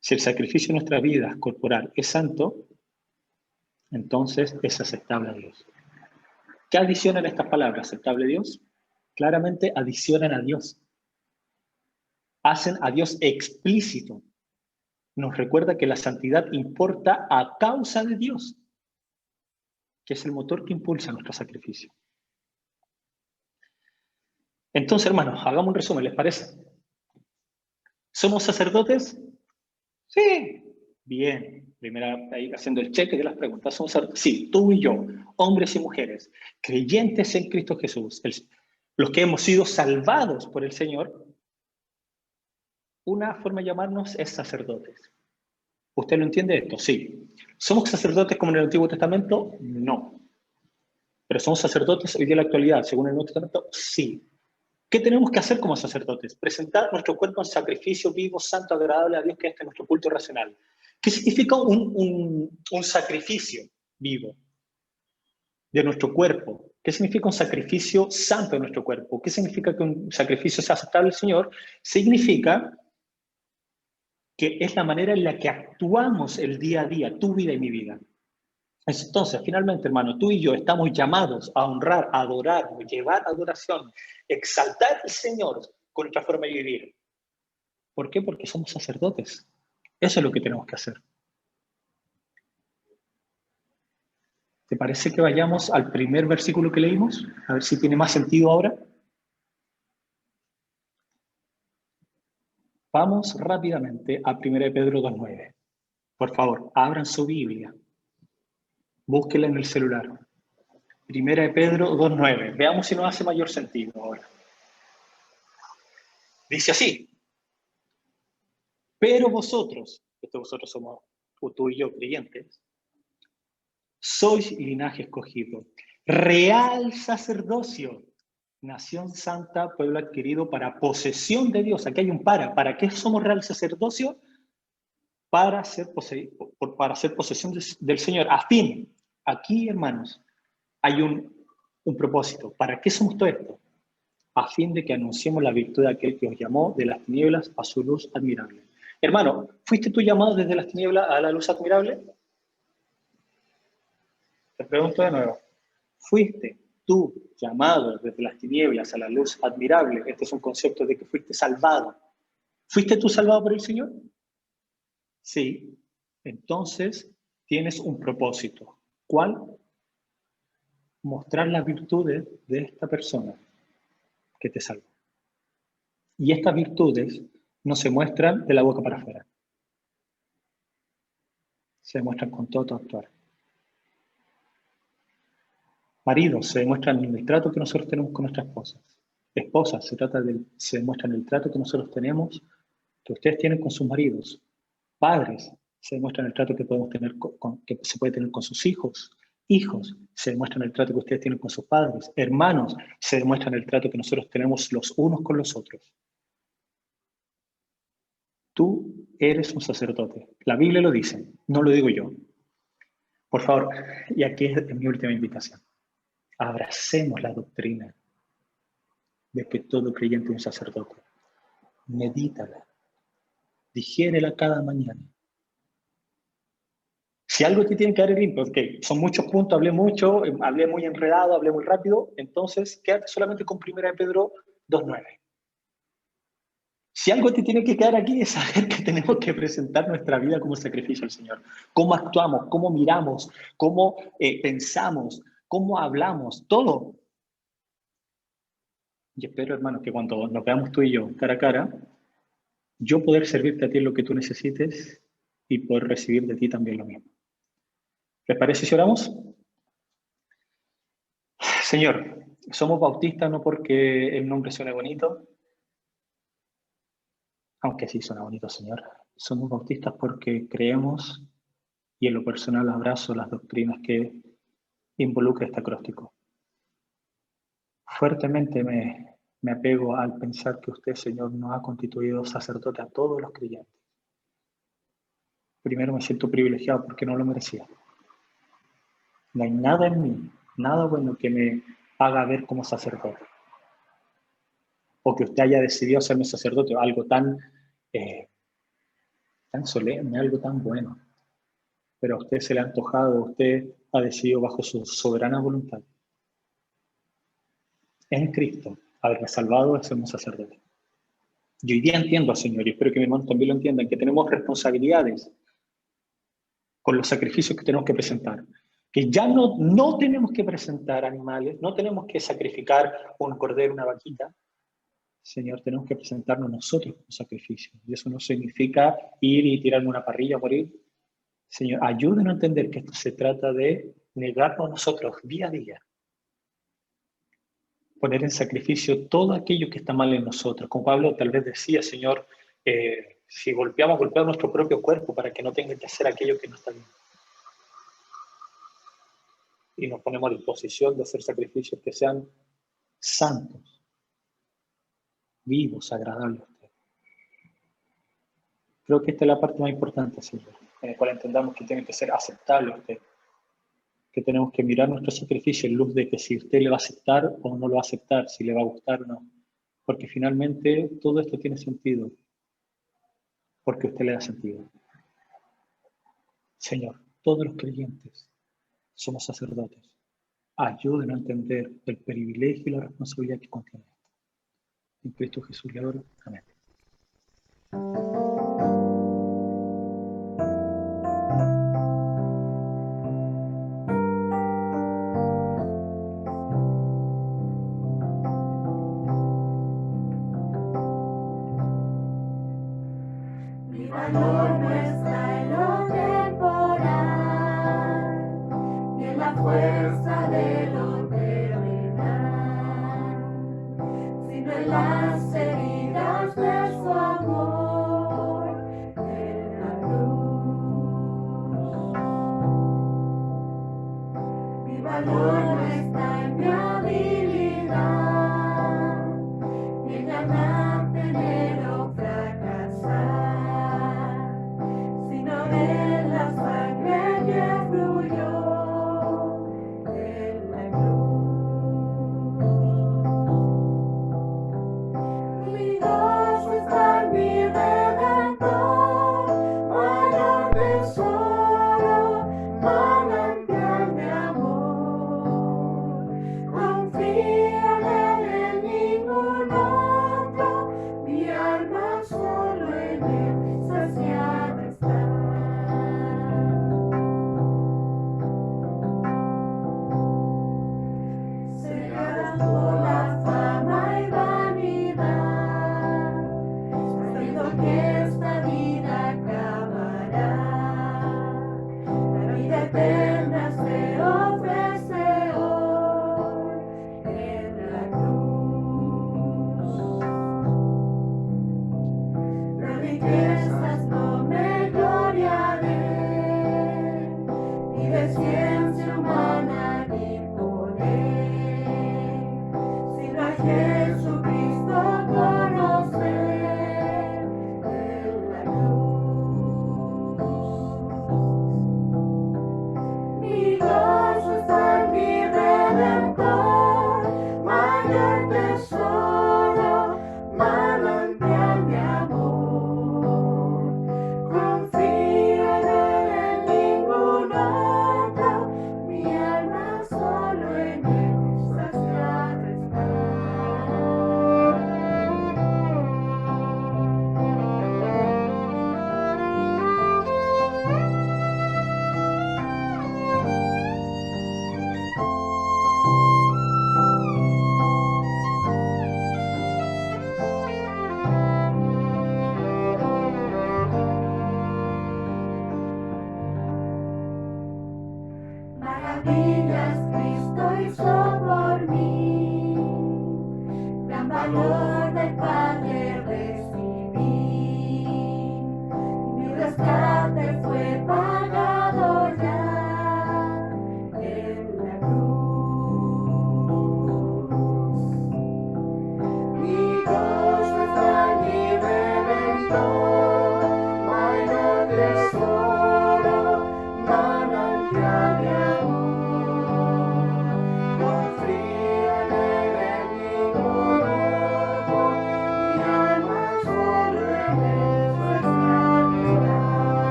Si el sacrificio de nuestra vida corporal es santo, entonces es aceptable a Dios. ¿Qué adicionan estas palabras? ¿Aceptable a Dios? Claramente adicionan a Dios. Hacen a Dios explícito. Nos recuerda que la santidad importa a causa de Dios, que es el motor que impulsa nuestro sacrificio. Entonces, hermanos, hagamos un resumen, ¿les parece? ¿Somos sacerdotes? Sí. Bien. Primera, ahí haciendo el cheque de las preguntas. Sí, tú y yo, hombres y mujeres, creyentes en Cristo Jesús, los que hemos sido salvados por el Señor, una forma de llamarnos es sacerdotes. ¿Usted lo entiende esto? Sí. ¿Somos sacerdotes como en el Antiguo Testamento? No. ¿Pero somos sacerdotes hoy día en la actualidad, según el Nuevo Testamento? Sí. ¿Qué tenemos que hacer como sacerdotes? Presentar nuestro cuerpo en sacrificio vivo, santo, agradable a Dios, que este es nuestro culto racional. ¿Qué significa un sacrificio vivo de nuestro cuerpo? ¿Qué significa un sacrificio santo de nuestro cuerpo? ¿Qué significa que un sacrificio sea aceptable al Señor? Significa que es la manera en la que actuamos el día a día, tu vida y mi vida. Entonces, finalmente, hermano, tú y yo estamos llamados a honrar, a adorar, a llevar adoración, exaltar al Señor con nuestra forma de vivir. ¿Por qué? Porque somos sacerdotes. Eso es lo que tenemos que hacer. ¿Te parece que vayamos al primer versículo que leímos? A ver si tiene más sentido ahora. Vamos rápidamente a 1 Pedro 2:9. Por favor, abran su Biblia. Búsquela en el celular. 1 Pedro 2:9. Veamos si nos hace mayor sentido ahora. Dice así. Pero vosotros, vosotros somos tú y yo creyentes, sois linaje escogido, real sacerdocio, nación santa, pueblo adquirido para posesión de Dios. Aquí hay un para. ¿Para qué somos real sacerdocio? Para ser posesión del Señor. A fin, aquí, hermanos, hay un propósito. ¿Para qué somos todo esto? A fin de que anunciemos la virtud de aquel que os llamó de las tinieblas a su luz admirable. Hermano, ¿fuiste tú llamado desde las tinieblas a la luz admirable? Te pregunto de nuevo. ¿Fuiste tú llamado desde las tinieblas a la luz admirable? Este es un concepto de que fuiste salvado. ¿Fuiste tú salvado por el Señor? Sí. Entonces, tienes un propósito. ¿Cuál? Mostrar las virtudes de esta persona. que te salvó. Y estas virtudes no se muestran de la boca para afuera. Se muestran con todo tu actuar. Maridos, se demuestran en el trato que nosotros tenemos con nuestras esposas. Esposas, se demuestra en el trato que nosotros tenemos, que ustedes tienen con sus maridos. Padres, se demuestra en el trato que podemos tener que se puede tener con sus hijos. Hijos, se demuestra en el trato que ustedes tienen con sus padres. Hermanos, se demuestra en el trato que nosotros tenemos los unos con los otros. Tú eres un sacerdote. La Biblia lo dice, no lo digo yo. Por favor, y aquí es mi última invitación. Abracemos la doctrina de que todo creyente es un sacerdote. Medítala. Digiérela cada mañana. Si algo te tiene que dar el limpio, ok, son muchos puntos, hablé mucho, hablé muy enredado, hablé muy rápido, entonces quédate solamente con 1 Pedro 2:9. Si algo te tiene que quedar aquí es saber que tenemos que presentar nuestra vida como sacrificio al Señor. Cómo actuamos, cómo miramos, cómo pensamos, cómo hablamos, todo. Y espero, hermanos, que cuando nos veamos tú y yo cara a cara, yo poder servirte a ti en lo que tú necesites y poder recibir de ti también lo mismo. ¿Les parece si oramos? Señor, somos bautistas no porque el nombre suene bonito, aunque sí suena bonito, Señor. Somos bautistas porque creemos y en lo personal abrazo las doctrinas que involucra este acróstico. Fuertemente me apego al pensar que usted, Señor, nos ha constituido sacerdote a todos los creyentes. Primero me siento privilegiado porque no lo merecía. No hay nada en mí, nada bueno que me haga ver como sacerdote. O que usted haya decidido hacerme sacerdote, algo tan solemne, algo tan bueno. Pero a usted se le ha antojado, usted ha decidido bajo su soberana voluntad, en Cristo, haberme salvado de ser un sacerdote. Y hoy día entiendo, Señor, y espero que mi hermano también lo entiendan, que tenemos responsabilidades con los sacrificios que tenemos que presentar. Que ya no tenemos que presentar animales, no tenemos que sacrificar un cordero, una vaquita. Señor, tenemos que presentarnos nosotros como sacrificio. Y eso no significa ir y tirarme una parrilla por ir. Señor, ayúdenos a entender que esto se trata de negarnos a nosotros día a día. Poner en sacrificio todo aquello que está mal en nosotros. Como Pablo tal vez decía, Señor, si golpeamos nuestro propio cuerpo para que no tenga que hacer aquello que no está bien. Y nos ponemos a disposición de hacer sacrificios que sean santos, vivos, agradables a usted. Creo que esta es la parte más importante, Señor, en la cual entendamos que tiene que ser aceptable a usted. Que tenemos que mirar nuestro sacrificio en luz de que si usted le va a aceptar o no lo va a aceptar, si le va a gustar o no. Porque finalmente todo esto tiene sentido, porque usted le da sentido. Señor, todos los creyentes somos sacerdotes. Ayúdenos a entender el privilegio y la responsabilidad que contiene esto. En Cristo Jesús le oro. Amén. Mi valor